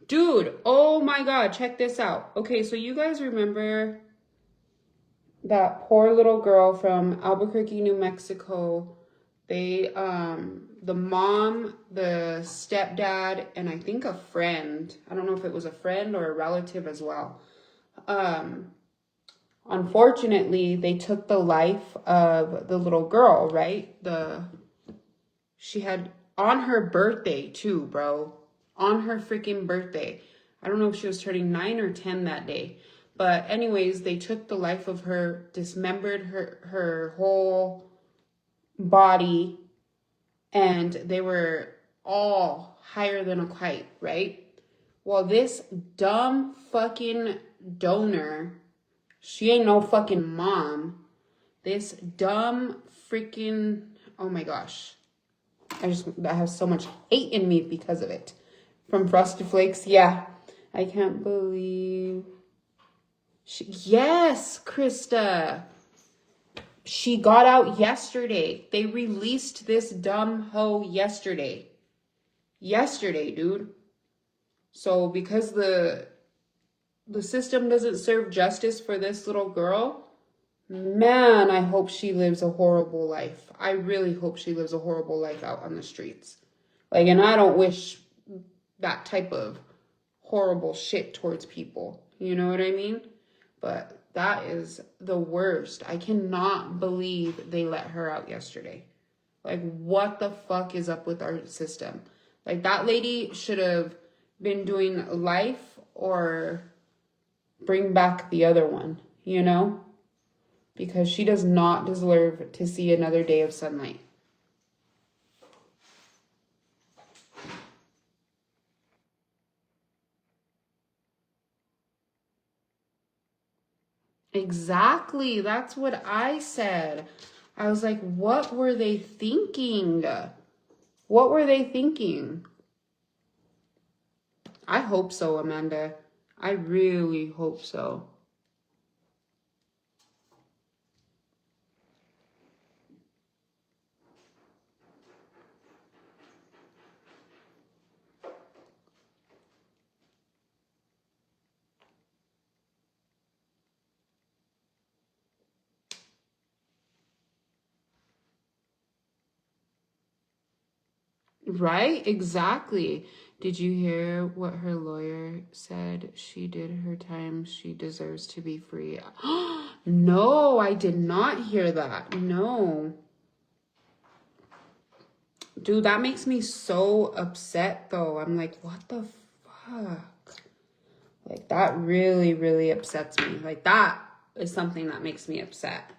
Dude, oh my God, check this out. Okay, so you guys remember that poor little girl from Albuquerque, New Mexico? They, the mom, the stepdad, and I think a friend, I don't know if it was a friend or a relative as well. Unfortunately, they took the life of the little girl, right? She had, on her birthday too, bro. On her freaking birthday. I don't know if she was turning 9 or 10 that day. But anyways, they took the life of her, dismembered her whole body, and they were all higher than a kite, right? Well, this dumb fucking donor, she ain't no fucking mom. This dumb freaking, oh my gosh. I have so much hate in me because of it. From Frosted Flakes, yeah. I can't believe. Yes, Krista. She got out yesterday. They released this dumb hoe yesterday. Yesterday, dude. So because the system doesn't serve justice for this little girl, man, I hope she lives a horrible life. I really hope she lives a horrible life out on the streets. Like, and I don't wish that type of horrible shit towards people. You know what I mean? But that is the worst. I cannot believe they let her out yesterday. Like, what the fuck is up with our system? Like, that lady should have been doing life or bring back the other one, you know? Because she does not deserve to see another day of sunlight. Exactly. That's what I said. I was like, what were they thinking? What were they thinking? I hope so, Amanda. I really hope so. Right? Exactly. Did you hear what her lawyer said? She did her time. She deserves to be free. No, I did not hear that. No. Dude, that makes me so upset, though. I'm like, what the fuck? Like, that really, really upsets me. Like, that is something that makes me upset.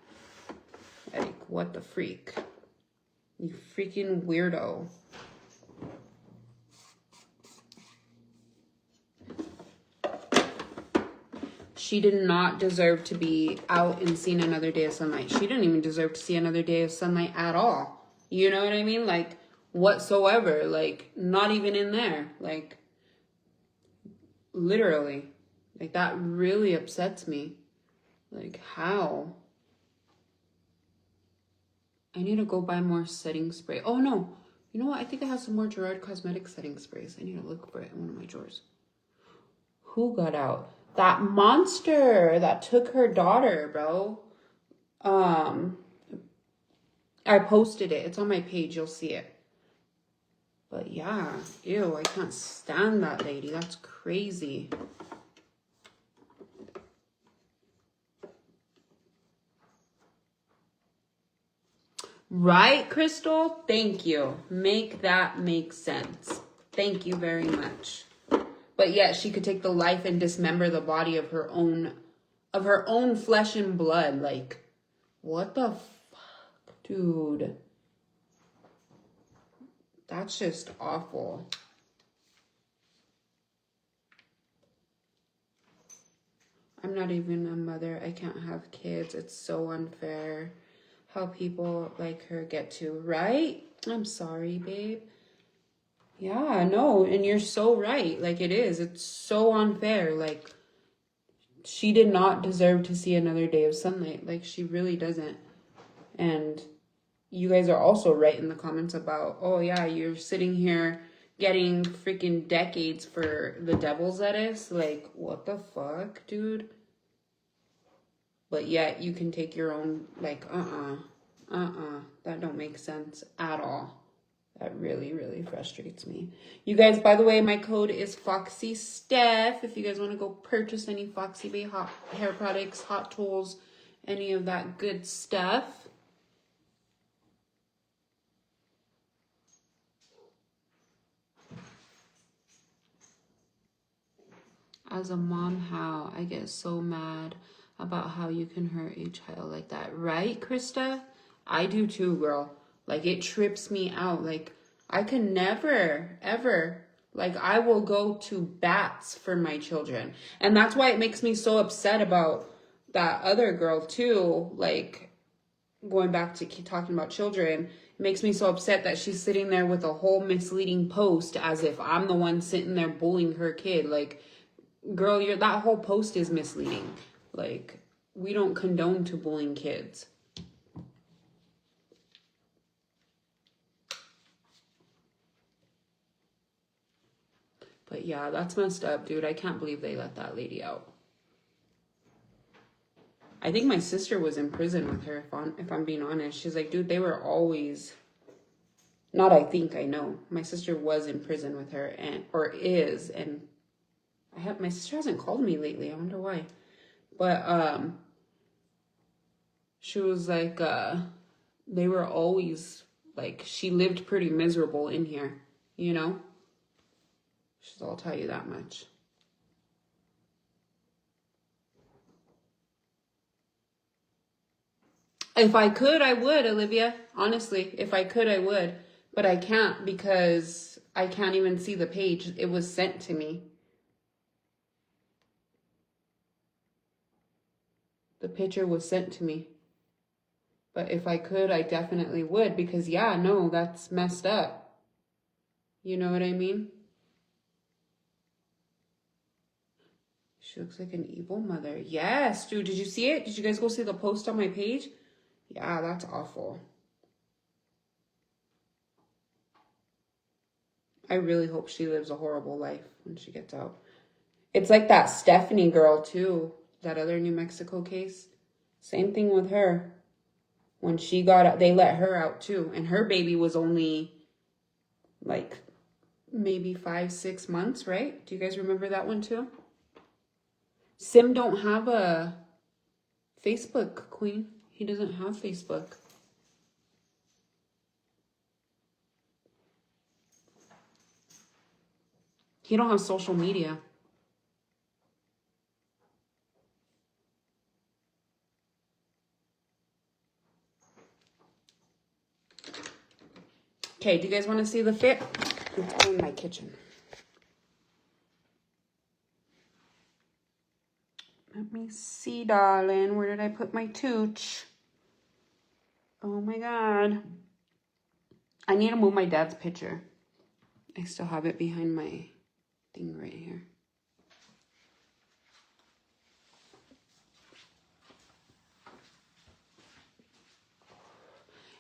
Like, what the freak? You freaking weirdo. She did not deserve to be out and seeing another day of sunlight. She didn't even deserve to see another day of sunlight at all. You know what I mean? Like, whatsoever. Like, not even in there. Like, literally. Like, that really upsets me. Like, how? I need to go buy more setting spray. Oh, no. You know what? I think I have some more Gerard Cosmetics setting sprays. I need to look for it in one of my drawers. Who got out? That monster that took her daughter, bro. I posted it. It's on my page. You'll see it. But yeah, ew, I can't stand that lady. That's crazy. Right, Crystal? Thank you. Make that make sense. Thank you very much. But yet she could take the life and dismember the body of her own flesh and blood. Like, what the fuck, dude? That's just awful. I'm not even a mother. I can't have kids. It's so unfair how people like her get to, right? I'm sorry, babe. Yeah, no, and you're so right. Like, it is. It's so unfair. Like, she did not deserve to see another day of sunlight. Like, she really doesn't. And you guys are also right in the comments about, oh yeah, you're sitting here getting freaking decades for the devil's lettuce. Like, what the fuck, dude? But yet you can take your own, like, that don't make sense at all. That really, really frustrates me. You guys, by the way, my code is Foxy Steph. If you guys want to go purchase any Foxy Bay hot hair products, hot tools, any of that good stuff. As a mom, how I get so mad about how you can hurt a child like that. Right, Krista? I do too, girl. Like, it trips me out. Like, I can never, ever, like, I will go to bats for my children. And that's why it makes me so upset about that other girl, too. Like, going back to talking about children, it makes me so upset that she's sitting there with a whole misleading post as if I'm the one sitting there bullying her kid. Like, girl, that whole post is misleading. Like, we don't condone to bullying kids. But yeah, that's messed up, dude. I can't believe they let that lady out. I think my sister was in prison with her, if I'm being honest. She's like, dude, they were always... Not I think, I know. My sister was in prison with her, or is, and my sister hasn't called me lately. I wonder why. But she was like, they were always like, she lived pretty miserable in here, you know? I'll tell you that much. If I could, I would, Olivia. Honestly, if I could, I would. But I can't because I can't even see the page. It was sent to me. The picture was sent to me. But if I could, I definitely would. Because, yeah, no, that's messed up. You know what I mean? She looks like an evil mother. Yes, dude. Did you see it? Did you guys go see the post on my page? Yeah, that's awful. I really hope she lives a horrible life when she gets out. It's like that Stephanie girl, too. That other New Mexico case. Same thing with her. When she got out, they let her out, too. And her baby was only, like, maybe 5-6 months, right? Do you guys remember that one, too? Sim don't have a Facebook, Queen. He doesn't have Facebook. He don't have social media. Okay, do you guys want to see the fit? Let's go in my kitchen. Let me see, darling. Where did I put my tooch? Oh my God. I need to move my dad's picture. I still have it behind my thing right here.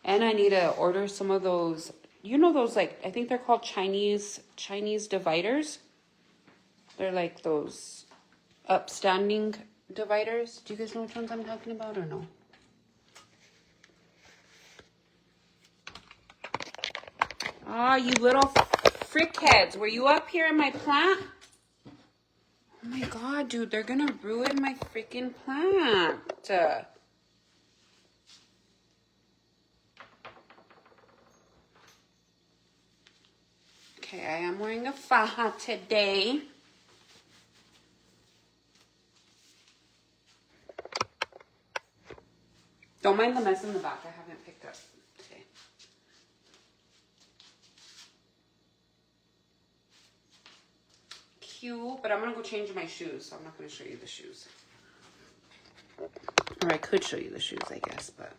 And I need to order some of those, you know, those, like, I think they're called Chinese dividers. They're like those upstanding dividers. Do you guys know which ones I'm talking about or no? Ah, you little frickheads. Were you up here in my plant? Oh my God, dude, they're gonna ruin my freaking plant. Okay, I am wearing a faja today. Don't mind the mess in the back. I haven't picked up today. Cute, but I'm gonna go change my shoes, so I'm not gonna show you the shoes. Or I could show you the shoes, I guess, but...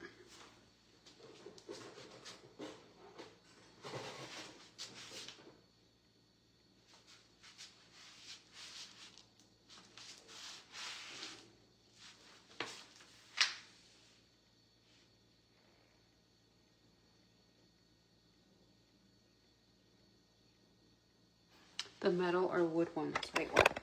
The metal or wood ones. Wait, what?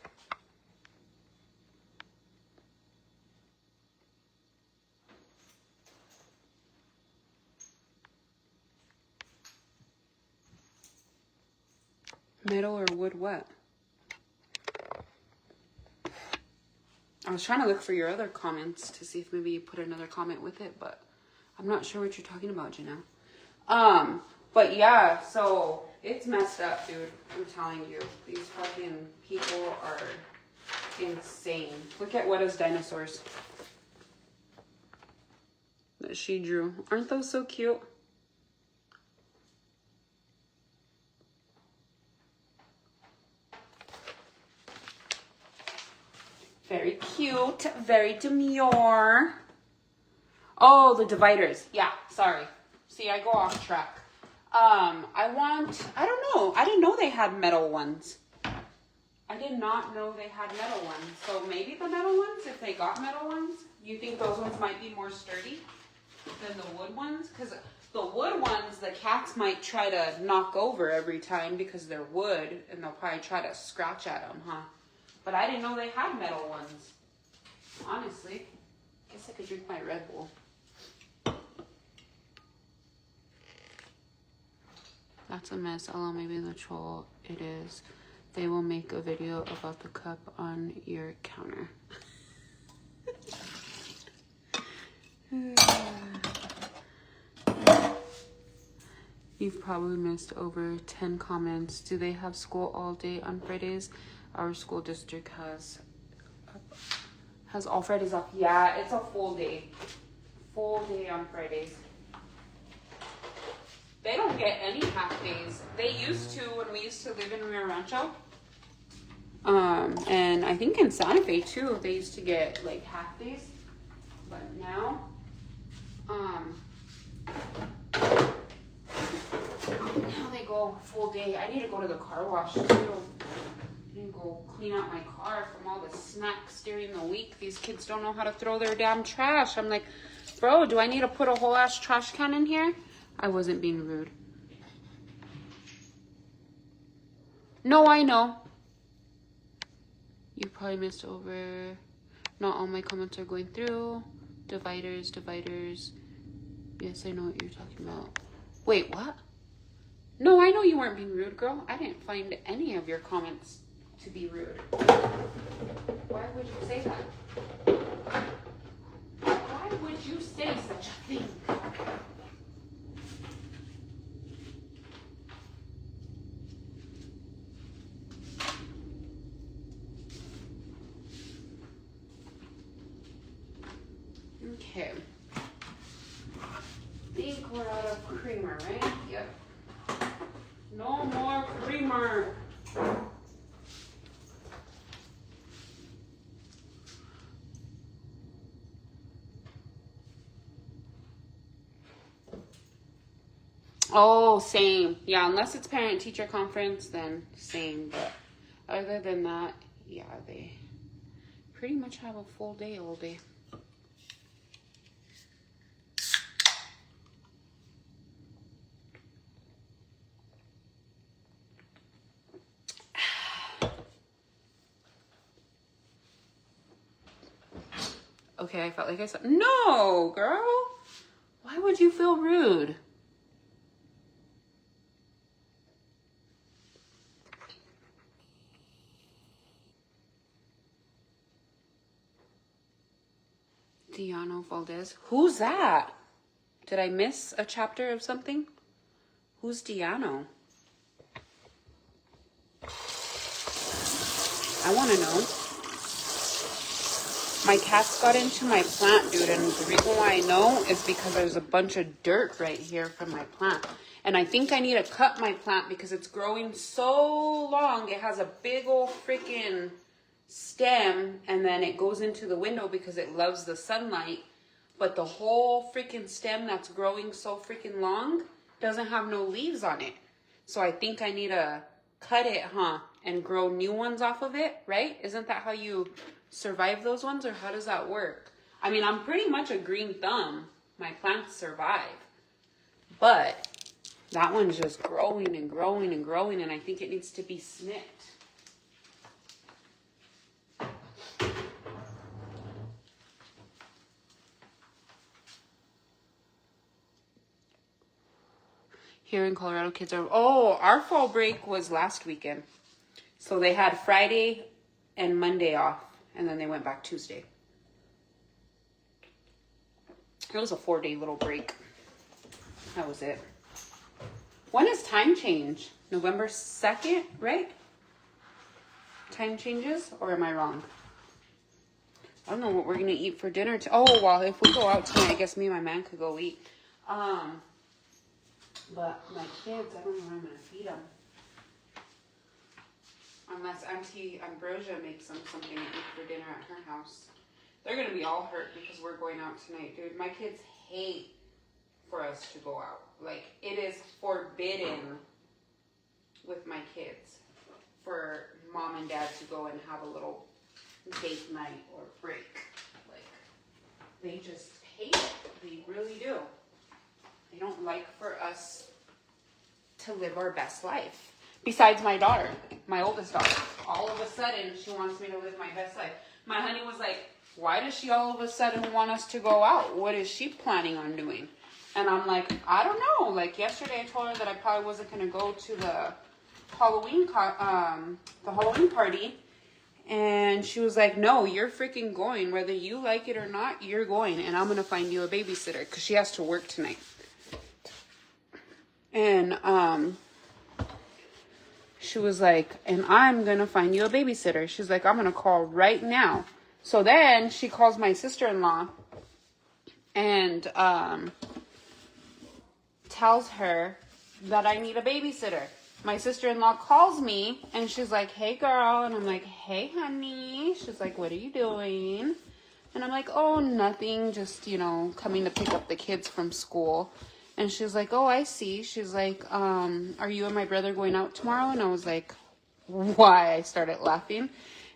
Metal or wood what? I was trying to look for your other comments to see if maybe you put another comment with it, but I'm not sure what you're talking about, Janelle. But yeah, so it's messed up, dude. I'm telling you. These fucking people are insane. Look at Weta's dinosaurs that she drew. Aren't those so cute? Very cute. Very demure. Oh, the dividers. Yeah, sorry. See, I go off track. I don't know. I didn't know they had metal ones. I did not know they had metal ones. So maybe the metal ones, if they got metal ones, you think those ones might be more sturdy than the wood ones? Because the wood ones, the cats might try to knock over every time because they're wood, and they'll probably try to scratch at them, huh? But I didn't know they had metal ones. Honestly. Guess I could drink my Red Bull. That's a mess. Oh, maybe the troll. It is. They will make a video about the cup on your counter. You've probably missed over 10 comments. Do they have school all day on Fridays? Our school district has all Fridays off. Yeah, it's a full day. Full day on Fridays. They don't get any half days. They used to when we used to live in Rio Rancho. And I think in Santa Fe too, they used to get like half days. But now, now they go full day. I need to go to the car wash too. I need to go clean out my car from all the snacks during the week. These kids don't know how to throw their damn trash. I'm like, bro, do I need to put a whole ass trash can in here? I wasn't being rude. No, I know. You probably missed over. Not all my comments are going through. Dividers. Yes, I know what you're talking about. Wait, what? No, I know you weren't being rude, girl. I didn't find any of your comments to be rude. Why would you say that? Why would you say such a thing? Okay. Think we're out of creamer, right? Yep. No more creamer. Oh, same. Yeah, unless it's parent-teacher conference, then same. But other than that, yeah, they pretty much have a full day all day. Okay, I felt like I said, no, girl. Why would you feel rude? Diano Valdez. Who's that? Did I miss a chapter of something? Who's Diano? I want to know. My cats got into my plant, dude, and the reason why I know is because there's a bunch of dirt right here from my plant. And I think I need to cut my plant because it's growing so long. It has a big old freaking stem, and then it goes into the window because it loves the sunlight. But the whole freaking stem that's growing so freaking long doesn't have no leaves on it. So I think I need to cut it, and grow new ones off of it, right? Isn't that how you survive those ones, or how does that work? I mean, I'm pretty much a green thumb. My plants survive. But that one's just growing and growing and growing, and I think it needs to be snipped. Here in Colorado, kids are... Oh, our fall break was last weekend. So they had Friday and Monday off, and then they went back Tuesday. It was a 4-day little break. That was it. When is time change? November 2nd, right? Time changes, or am I wrong? I don't know what we're going to eat for dinner. Oh, well, if we go out tonight, I guess me and my man could go eat. But my kids, I don't know where I'm going to feed them. Unless Auntie Ambrosia makes them something to eat for dinner at her house. They're going to be all hurt because we're going out tonight, dude. My kids hate for us to go out. Like, it is forbidden with my kids for mom and dad to go and have a little date night or break. Like, they just hate it. They really do. They don't like for us to live our best life. Besides my daughter, my oldest daughter. All of a sudden, she wants me to live my best life. My honey was like, why does she all of a sudden want us to go out? What is she planning on doing? And I'm like, I don't know. Like, yesterday I told her that I probably wasn't going to go to the Halloween party. And she was like, no, you're freaking going. Whether you like it or not, you're going. And I'm going to find you a babysitter because she has to work tonight. And she was like, and I'm going to find you a babysitter. She's like, I'm going to call right now. So then she calls my sister-in-law and tells her that I need a babysitter. My sister-in-law calls me and she's like, hey girl. And I'm like, hey honey. She's like, what are you doing? And I'm like, oh, nothing. Just, coming to pick up the kids from school. And she's like, oh, I see. She's like, are you and my brother going out tomorrow? And I was like, why? I started laughing.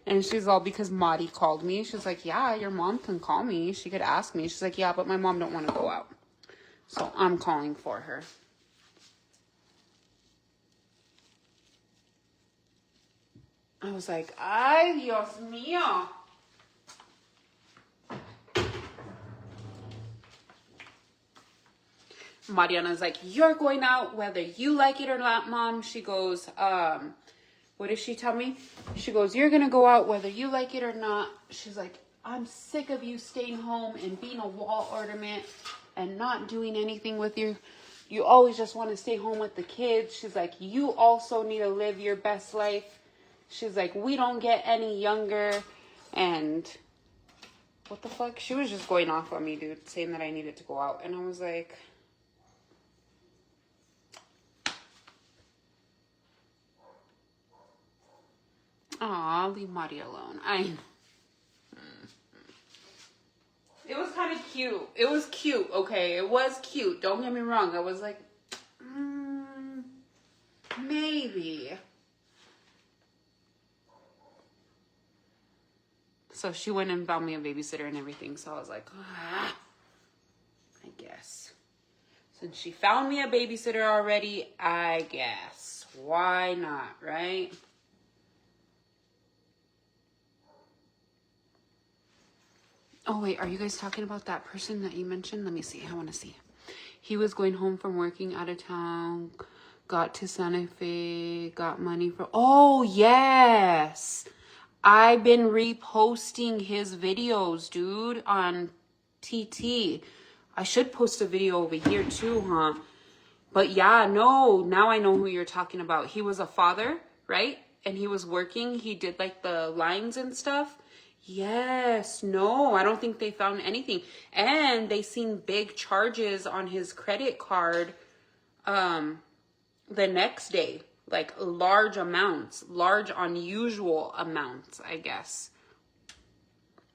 And she's all, because Maudie called me. She's like, yeah, your mom can call me. She could ask me. She's like, yeah, but my mom don't want to go out. So I'm calling for her. I was like, ay, Dios mío. Mariana's like, you're going out whether you like it or not, Mom. She goes, what did she tell me? She goes, you're going to go out whether you like it or not. She's like, I'm sick of you staying home and being a wall ornament and not doing anything with you always just want to stay home with the kids. She's like, you also need to live your best life. She's like, we don't get any younger. And what the fuck? She was just going off on me, dude, saying that I needed to go out. And I was like, aw, leave Marty alone. It was kind of cute. It was cute, okay? It was cute. Don't get me wrong. I was like, maybe. So she went and found me a babysitter and everything. So I was like, I guess. Since she found me a babysitter already, I guess. Why not, right? Oh, wait, are you guys talking about that person that you mentioned? Let me see. I want to see. He was going home from working out of town, got to Santa Fe, got money for... Oh, yes. I've been reposting his videos, dude, on TT. I should post a video over here, too, huh? But yeah, no, now I know who you're talking about. He was a father, right? And he was working. He did, like, the lines and stuff. Yes, no, I don't think they found anything. And they seen big charges on his credit card the next day. like large amounts, large unusual amounts, I guess.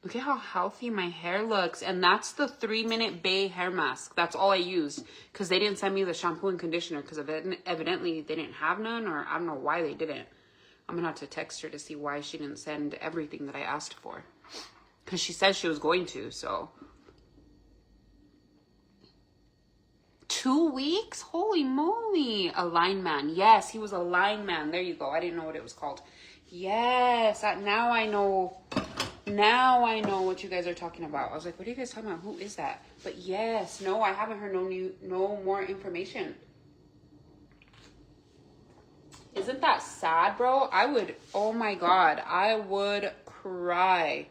Look at how healthy my hair looks. And that's the 3-minute Bay hair mask. That's all I used. Because they didn't send me the shampoo and conditioner. Because evidently they didn't have none. Or I don't know why they didn't. I'm going to have to text her to see why she didn't send everything that I asked for. Because she said she was going to. So 2 weeks? Holy moly. A line man. Yes, he was a line man. There you go. I didn't know what it was called. Yes. Now I know. Now I know what you guys are talking about. I was like, what are you guys talking about? Who is that? But yes, no, I haven't heard no more information. Isn't that sad, bro? Oh my God, I would cry.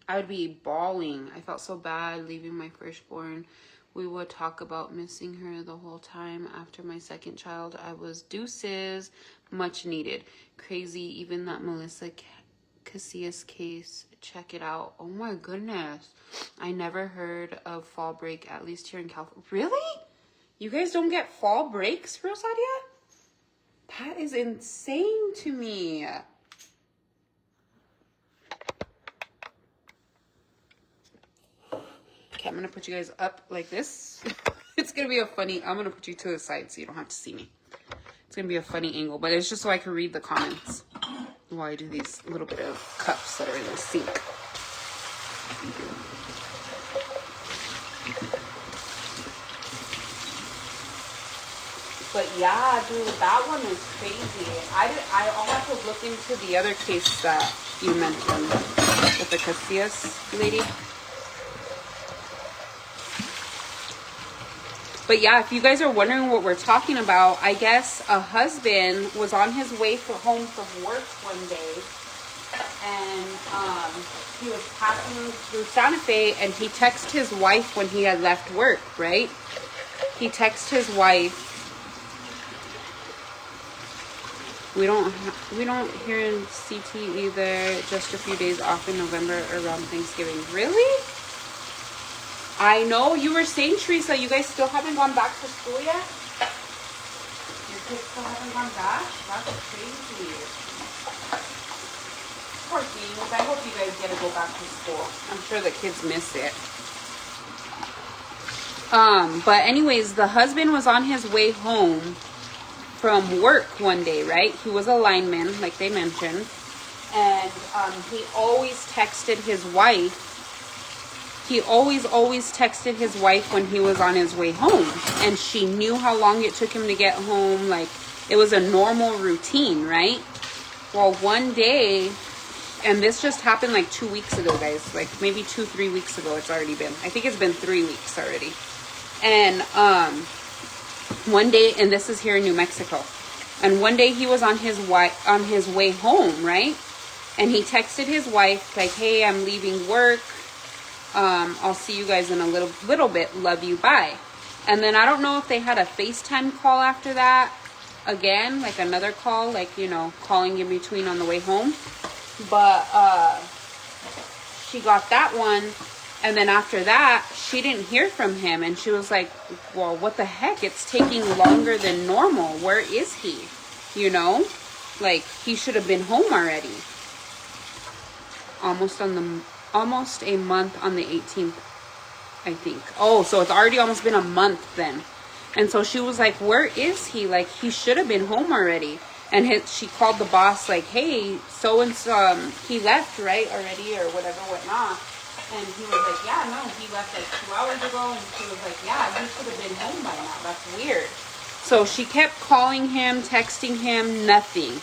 I would be bawling. I felt so bad leaving my firstborn. We would talk about missing her the whole time. After my second child, I was deuces. Much needed. Crazy, even that Melissa Casillas case, check it out. Oh my goodness, I never heard of fall break, at least here in California. Really? You guys don't get fall breaks, Rosadia? That is insane to me. Okay, I'm gonna put you guys up like this. It's gonna be I'm gonna put you to the side so you don't have to see me. It's gonna be a funny angle, but it's just so I can read the comments while I do these little bit of cups that are in the sink. But yeah, dude, that one is crazy. I'll have to look into the other case that you mentioned with the Casillas lady. But yeah, if you guys are wondering what we're talking about, I guess a husband was on his way home from work one day, and he was passing through Santa Fe, and he texted his wife when he had left work, right? He texted his wife. We don't hear in CT either. Just a few days off in November around Thanksgiving. Really? I know you were saying, Teresa, you guys still haven't gone back to school yet? Your kids still haven't gone back? That's crazy. Poor things. I hope you guys get to go back to school. I'm sure the kids miss it. But anyways, the husband was on his way home from work one day, right? He was a lineman, like they mentioned. And he always texted his wife. He always texted his wife when he was on his way home. And she knew how long it took him to get home. Like, it was a normal routine, right? Well, one day, and this just happened like 2 weeks ago, guys. Like, maybe 2-3 weeks ago it's already been. I think it's been 3 weeks already. And one day, and this is here in New Mexico. And one day he was on his way home, right? And he texted his wife, like, hey, I'm leaving work. I'll see you guys in a little bit. Love you. Bye. And then I don't know if they had a FaceTime call after that. Again, like another call, like, you know, calling in between on the way home. But she got that one. And then after that, she didn't hear from him. And she was like, well, what the heck? It's taking longer than normal. Where is he? You know, like, he should have been home already. Almost a month on the 18th, I think. Oh, so it's already almost been a month then. And so she was like, where is he? Like, he should have been home already. And she called the boss, like, hey, so-and-so, he left, right, already, or whatever, whatnot. And he was like, yeah, no, he left like 2 hours ago. And she was like, yeah, he should have been home by now. That's weird. So she kept calling him, texting him, nothing.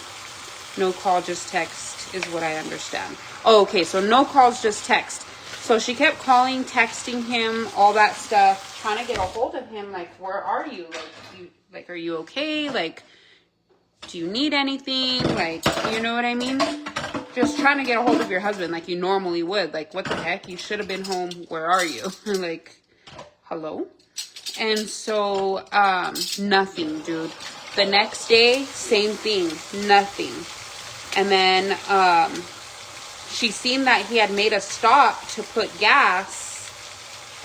No call, just text is what I understand. Oh, okay, so no calls, just text. So she kept calling, texting him, all that stuff, trying to get a hold of him. Like, where are you? Like, are you okay? Like, do you need anything? Like, you know what I mean? Just trying to get a hold of your husband like you normally would. Like, what the heck? You should have been home. Where are you? Like, hello? And so, nothing, dude. The next day, same thing. Nothing. And then, she seen that he had made a stop to put gas.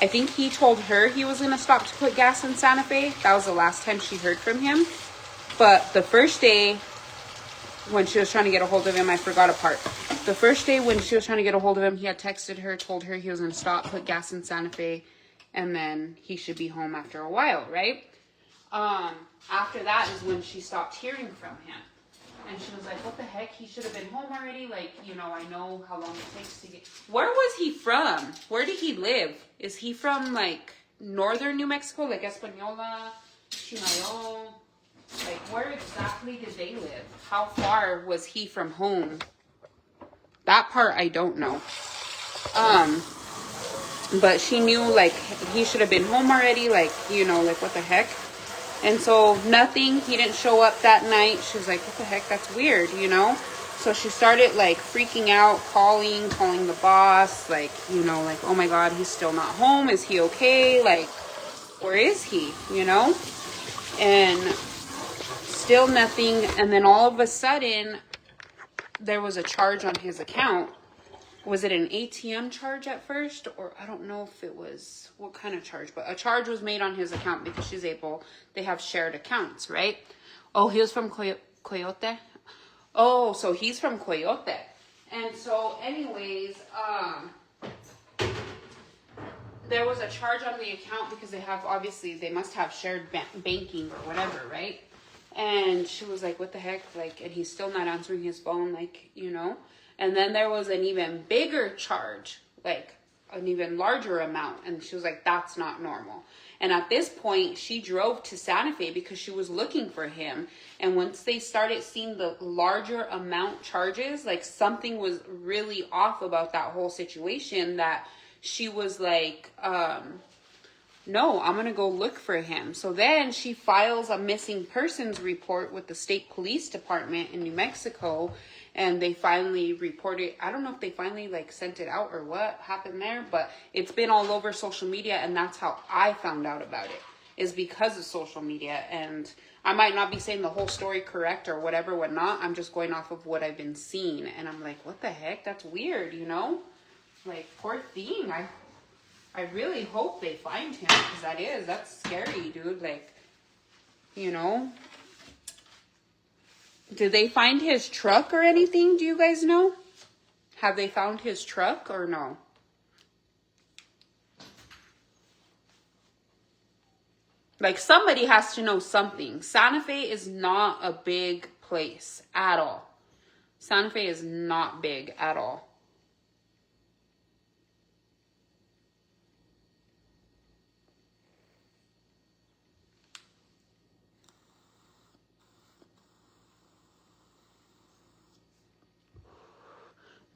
I think he told her he was going to stop to put gas in Santa Fe. That was the last time she heard from him. But the first day when she was trying to get a hold of him, I forgot a part. The first day when she was trying to get a hold of him, he had texted her, told her he was going to stop, put gas in Santa Fe, and then he should be home after a while, right? After that is when she stopped hearing from him. And she was like, what the heck? He should have been home already. Like, you know, I know how long it takes to get... Where was he from? Where did he live? Is he from, like, northern New Mexico? Like, Española, Chimayo? Like, where exactly did they live? How far was he from home? That part I don't know. But she knew, like, he should have been home already. Like, you know, like, what the heck? And so, nothing. He didn't show up that night. She was like, what the heck? That's weird, you know? So she started, like, freaking out, calling the boss. Like, you know, like, oh, my God, he's still not home. Is he okay? Like, where is he, you know? And still nothing. And then all of a sudden, there was a charge on his account. Was it an ATM charge at first? Or I don't know if it was what kind of charge, but a charge was made on his account because they have shared accounts, right? Oh, he was from Coyote? Oh, so he's from Coyote. And so anyways, there was a charge on the account because they must have shared banking or whatever, right? And she was like, what the heck? Like, and he's still not answering his phone, like, you know? And then there was an even bigger charge, like an even larger amount. And she was like, that's not normal. And at this point, she drove to Santa Fe because she was looking for him. And once they started seeing the larger amount charges, like something was really off about that whole situation, that she was like, no, I'm going to go look for him. So then she files a missing persons report with the state police department in New Mexico. And they finally reported, I don't know if they finally like sent it out or what happened there, but it's been all over social media. And that's how I found out about it, is because of social media. And I might not be saying the whole story correct or whatnot. I'm just going off of what I've been seeing. And I'm like, what the heck? That's weird, you know? Like, poor thing. I really hope they find him, because that's scary, dude. Like, you know? Did they find his truck or anything? Do you guys know? Have they found his truck or no? Like, somebody has to know something. Santa Fe is not a big place at all. Santa Fe is not big at all.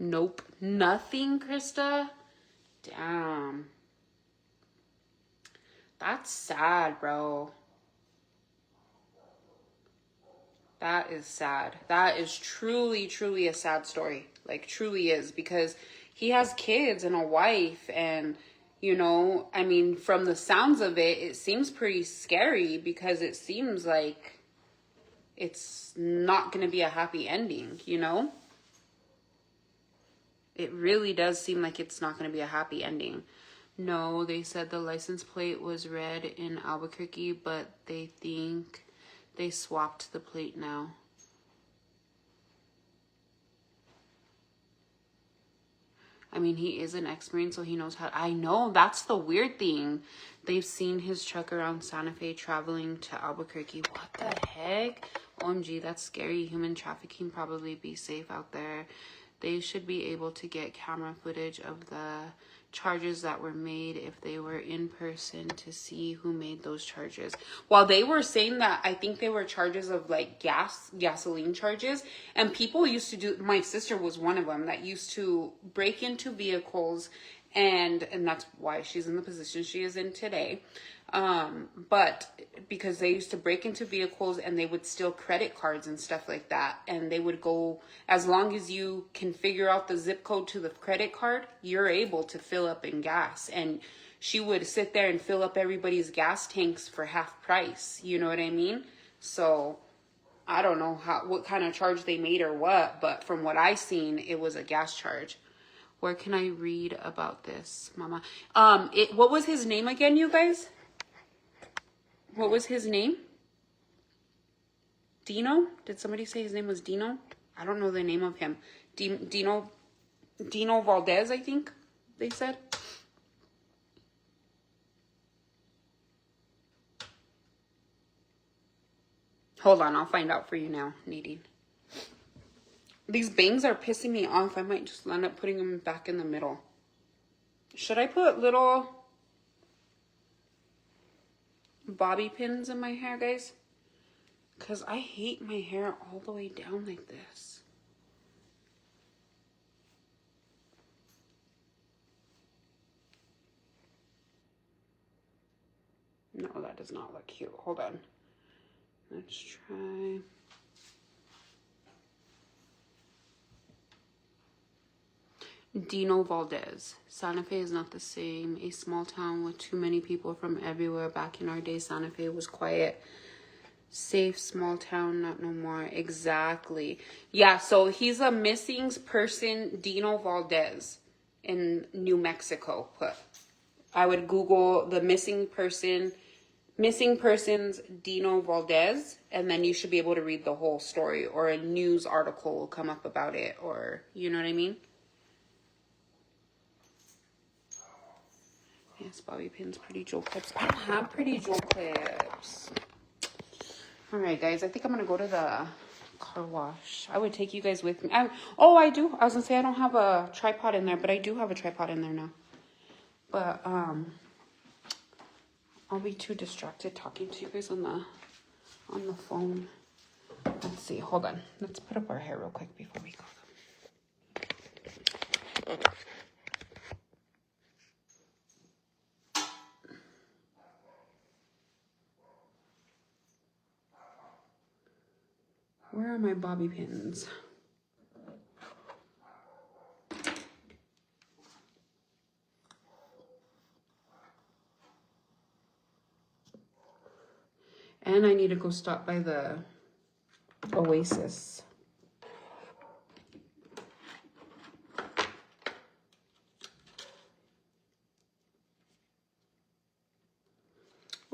Nope. Nothing, Krista? Damn. That's sad, bro. That is sad. That is truly, truly a sad story. Like, truly is. Because he has kids and a wife. And, you know, I mean, from the sounds of it, it seems pretty scary. Because it seems like it's not going to be a happy ending, you know? It really does seem like it's not going to be a happy ending. No, they said the license plate was red in Albuquerque, but they think they swapped the plate now. I mean, he is an ex-Marine, so he knows how... I know, that's the weird thing. They've seen his truck around Santa Fe traveling to Albuquerque. What the heck? OMG, that's scary. Human trafficking, probably be safe out there. They should be able to get camera footage of the charges that were made if they were in person to see who made those charges. While they were saying that, I think they were charges of like gasoline charges. And people used to do, my sister was one of them that used to break into vehicles, and that's why she's in the position she is in today. But because they used to break into vehicles and they would steal credit cards and stuff like that. And they would go, as long as you can figure out the zip code to the credit card, you're able to fill up in gas. And she would sit there and fill up everybody's gas tanks for half price. You know what I mean? So I don't know what kind of charge they made or what, but from what I seen, it was a gas charge. Where can I read about this, Mama? What was his name again, you guys? What was his name? Dino? Did somebody say his name was Dino? I don't know the name of him. Dino Valdez, I think they said. Hold on, I'll find out for you now, Nadine. These bangs are pissing me off. I might just end up putting them back in the middle. Should I put little bobby pins in my hair, guys? Because I hate my hair all the way down like this. No, that does not look cute. Hold on. Let's try. Dino Valdez. Santa Fe is not the same. A small town with too many people from everywhere. Back in our day, Santa Fe was quiet. Safe, small town, not no more. Exactly. Yeah, so he's a missing person, Dino Valdez, in New Mexico. I would Google the missing persons Dino Valdez, and then you should be able to read the whole story, or a news article will come up about it, or you know what I mean? Yes, bobby pins, pretty jewel clips. I don't have pretty jewel clips. All right, guys, I think I'm going to go to the car wash. I would take you guys with me. I do. I was going to say I don't have a tripod in there, but I do have a tripod in there now. But I'll be too distracted talking to you guys on the phone. Let's see. Hold on. Let's put up our hair real quick before we go. Where are my bobby pins? And I need to go stop by the Oasis.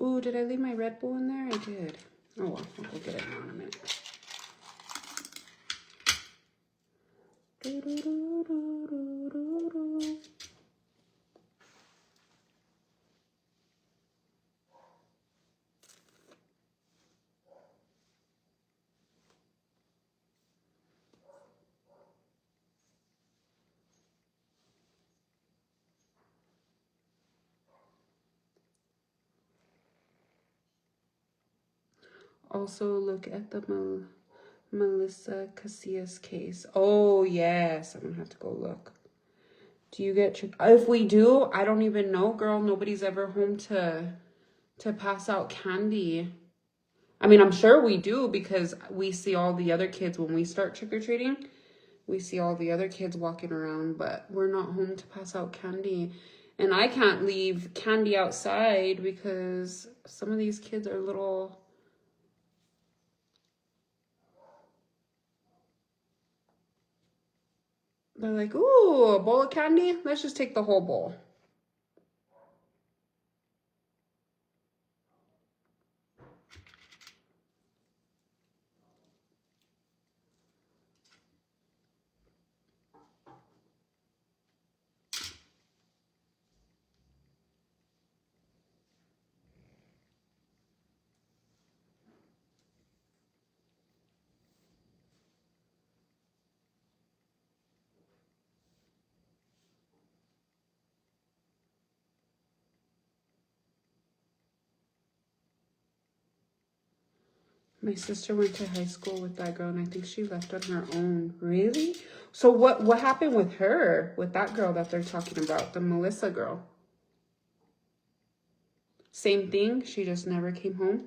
Ooh, did I leave my Red Bull in there? I did. Oh well, I'll go get it now in a minute. Also look at the Melissa Casillas case. Oh yes, I'm gonna have to go look. Do you get if we do, I don't even know, girl. Nobody's ever home to pass out candy. I mean, I'm sure we do because we see all the other kids when we start trick-or-treating. We see all the other kids walking around, but we're not home to pass out candy. And I can't leave candy outside because some of these kids are little... They're like, ooh, a bowl of candy? Let's just take the whole bowl. My sister went to high school with that girl, and I think she left on her own. Really? So what happened with her, with that girl that they're talking about, the Melissa girl? Same thing? She just never came home?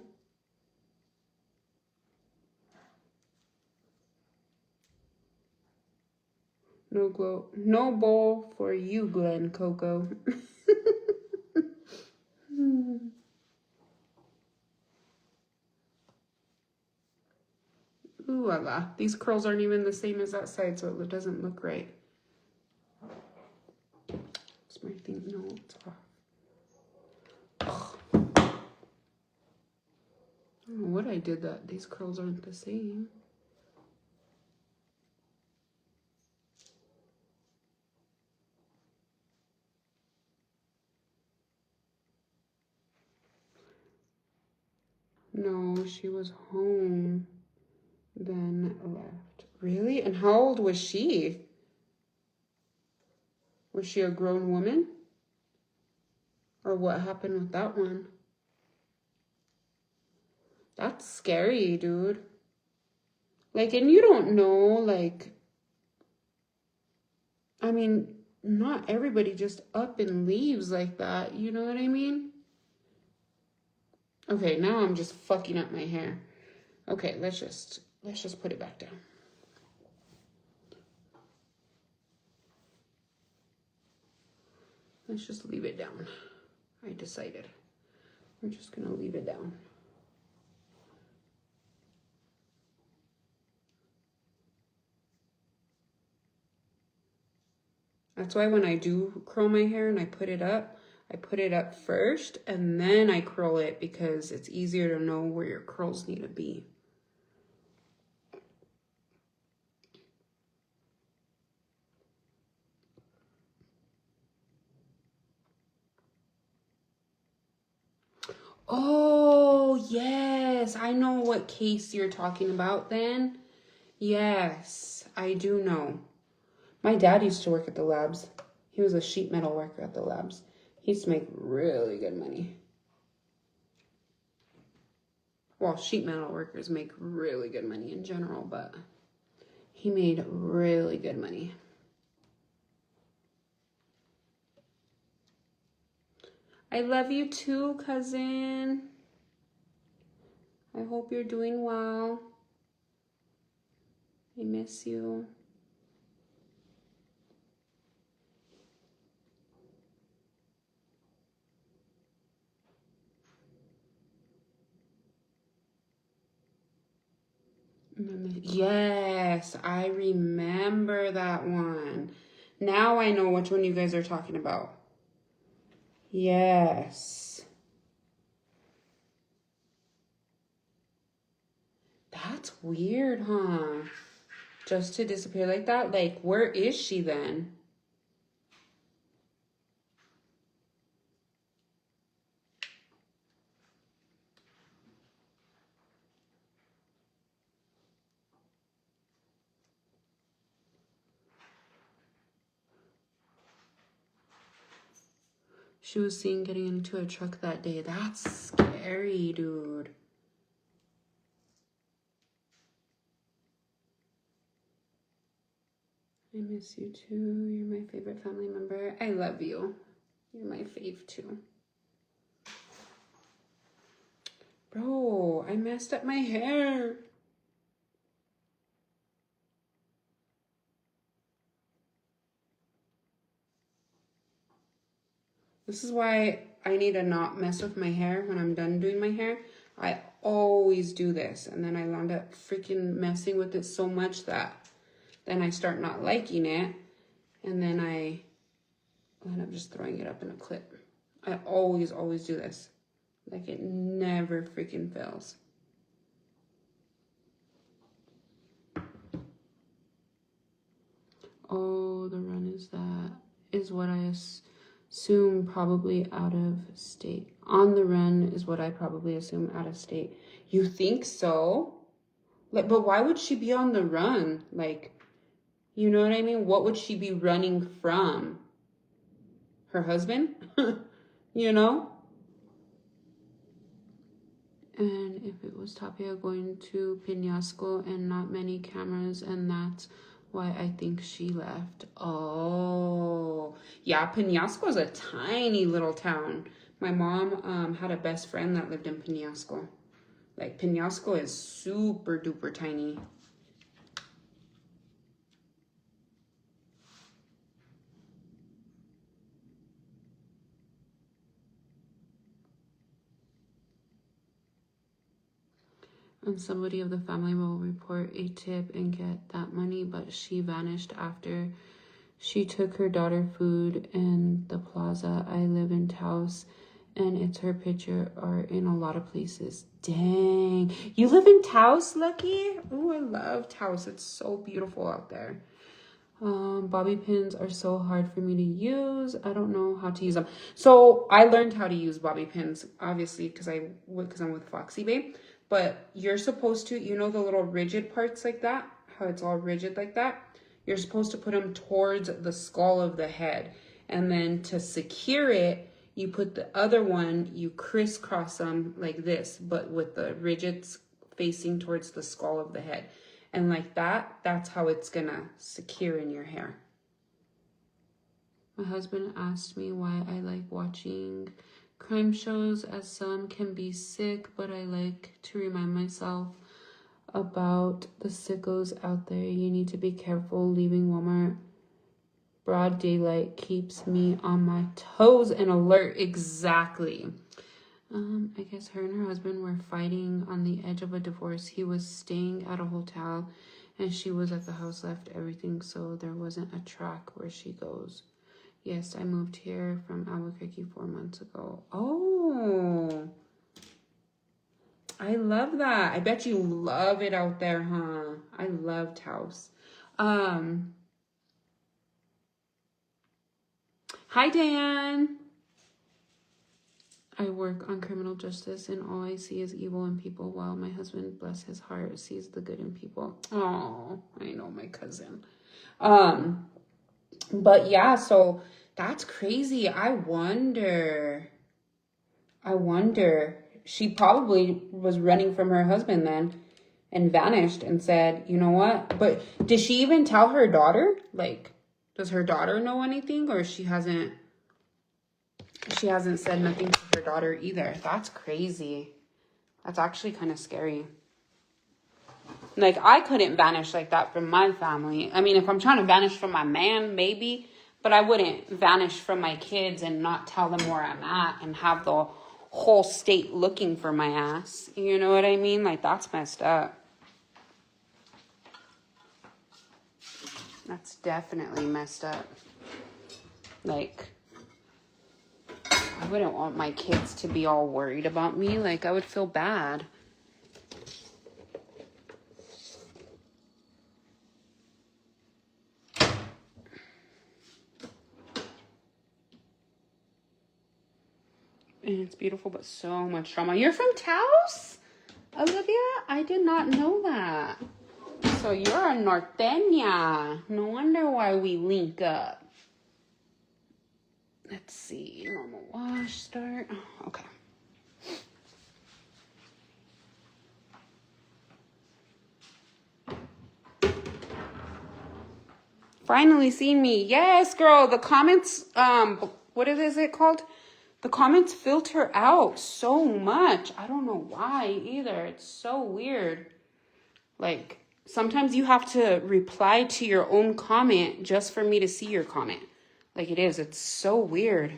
No bowl for you, Glen Coco. Ooh la la. These curls aren't even the same as that side, so it doesn't look right. It's my thing. No, it's off. Ugh. I don't know what I did that these curls aren't the same. No, she was home, then left. Really? And how old was she? Was she a grown woman? Or what happened with that one? That's scary, dude. Like, and you don't know, like, I mean, not everybody just up and leaves like that. You know what I mean? Okay, now I'm just fucking up my hair. Okay, let's just put it back down. Let's just leave it down. I decided. We're just gonna leave it down. That's why when I do curl my hair and I put it up first and then I curl it because it's easier to know where your curls need to be. Oh, yes. I know what case you're talking about then. Yes, I do know. My dad used to work at the labs. He was a sheet metal worker at the labs. He used to make really good money. Well, sheet metal workers make really good money in general, but he made really good money. I love you too, cousin. I hope you're doing well. I miss you. Yes, I remember that one. Now I know which one you guys are talking about. Yes. That's weird, huh? Just to disappear like that? Like, where is she then? She was seen getting into a truck that day. That's scary, dude. I miss you too. You're my favorite family member. I love you. You're my fave too. Bro, I messed up my hair. This is why I need to not mess with my hair when I'm done doing my hair. I always do this, and then I end up freaking messing with it so much that then I start not liking it, and then I end up just throwing it up in a clip. I always do this. Like, it never freaking fails. Oh, the run is what I assume probably out of state. On the run is what I probably assume out of state. You think so? Like, but why would she be on the run? Like, you know what I mean? What would she be running from? Her husband? You know? And if it was Tapia going to Penasco and not many cameras, and that's why I think she left. Oh, yeah, Penasco is a tiny little town. My mom had a best friend that lived in Penasco. Like, Penasco is super duper tiny. And somebody of the family will report a tip and get that money, but she vanished after she took her daughter food in the plaza. I live in Taos and it's her picture are in a lot of places. Dang. You live in Taos, Lucky? Oh, I love Taos. It's so beautiful out there. Bobby pins are so hard for me to use. I don't know how to use them. So I learned how to use bobby pins, obviously, because I'm with Foxy Babe. But you're supposed to, you know, the little rigid parts like that, how it's all rigid like that. You're supposed to put them towards the skull of the head. And then to secure it, you put the other one, you crisscross them like this, but with the rigids facing towards the skull of the head. And like that, that's how it's gonna secure in your hair. My husband asked me why I like watching crime shows, as some can be sick, but I like to remind myself about the sickos out there. You need to be careful leaving Walmart. Broad daylight keeps me on my toes and alert. Exactly. I guess her and her husband were fighting on the edge of a divorce. He was staying at a hotel and she was at the house, left everything so there wasn't a track where she goes. Yes, I moved here from Albuquerque 4 months ago. Oh, I love that. I bet you love it out there, huh? I love Taos. Hi, Dan. I work on criminal justice and all I see is evil in people while my husband, bless his heart, sees the good in people. Oh, I know, my cousin. But yeah, so that's crazy. I wonder. She probably was running from her husband then and vanished and said, you know what? But did she even tell her daughter? Like, does her daughter know anything, or she hasn't said nothing to her daughter either? That's crazy. That's actually kind of scary. Like, I couldn't vanish like that from my family. I mean, if I'm trying to vanish from my man, maybe, but I wouldn't vanish from my kids and not tell them where I'm at and have the whole state looking for my ass. You know what I mean? Like, that's messed up. That's definitely messed up. Like, I wouldn't want my kids to be all worried about me. Like, I would feel bad. And it's beautiful, but so much drama. You're from Taos, Olivia? I did not know that. So you're a norteña. No wonder why we link up. Let's see. Normal wash, start. Okay. Finally seen me. Yes, girl. The comments, what is it called? The comments filter out so much. I don't know why either. It's so weird. Like, sometimes you have to reply to your own comment just for me to see your comment. Like, it's so weird.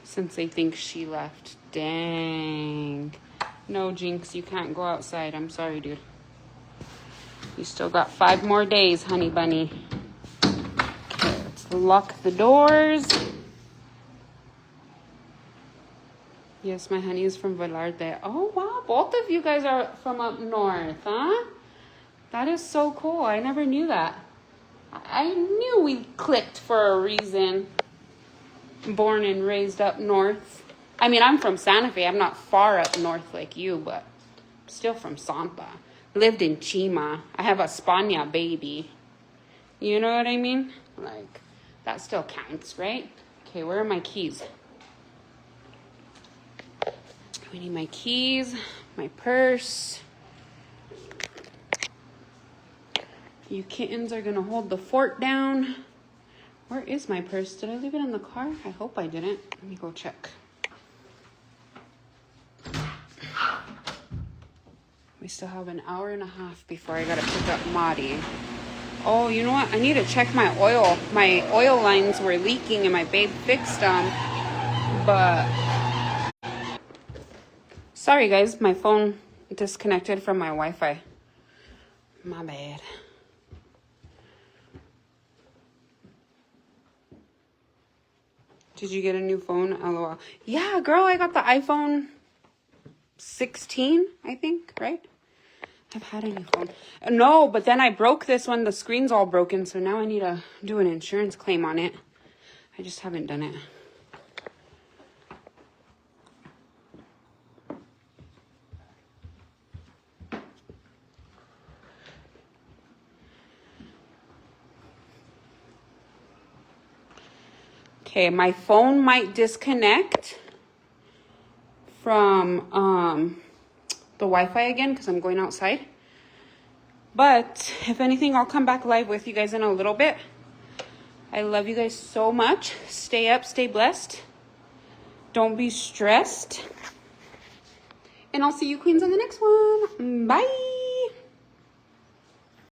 Since they think she left. Dang. No, Jinx, you can't go outside. I'm sorry, dude. You still got 5 more days, honey bunny. Okay, let's lock the doors. Yes, my honey is from Velarde. Oh, wow. Both of you guys are from up north, huh? That is so cool. I never knew that. I knew we clicked for a reason. Born and raised up north. I mean, I'm from Santa Fe. I'm not far up north like you, but I'm still from Sampa. Lived in Chima. I have a España baby. You know what I mean? Like, that still counts, right? Okay, where are my keys? We need my keys, my purse. You kittens are gonna hold the fort down. Where is my purse? Did I leave it in the car? I hope I didn't. Let me go check. We still have an hour and a half before I gotta pick up Maddie. Oh, you know what? I need to check my oil. My oil lines were leaking and my babe fixed them. But Sorry, guys. My phone disconnected from my Wi-Fi. My bad. Did you get a new phone? LOL. Yeah, girl, I got the iPhone 16, I think, right? I've had a new phone. No, but then I broke this one. The screen's all broken, so now I need to do an insurance claim on it. I just haven't done it. Okay, my phone might disconnect from the Wi-Fi again because I'm going outside. But if anything, I'll come back live with you guys in a little bit. I love you guys so much. Stay up, stay blessed. Don't be stressed. And I'll see you queens on the next one. Bye.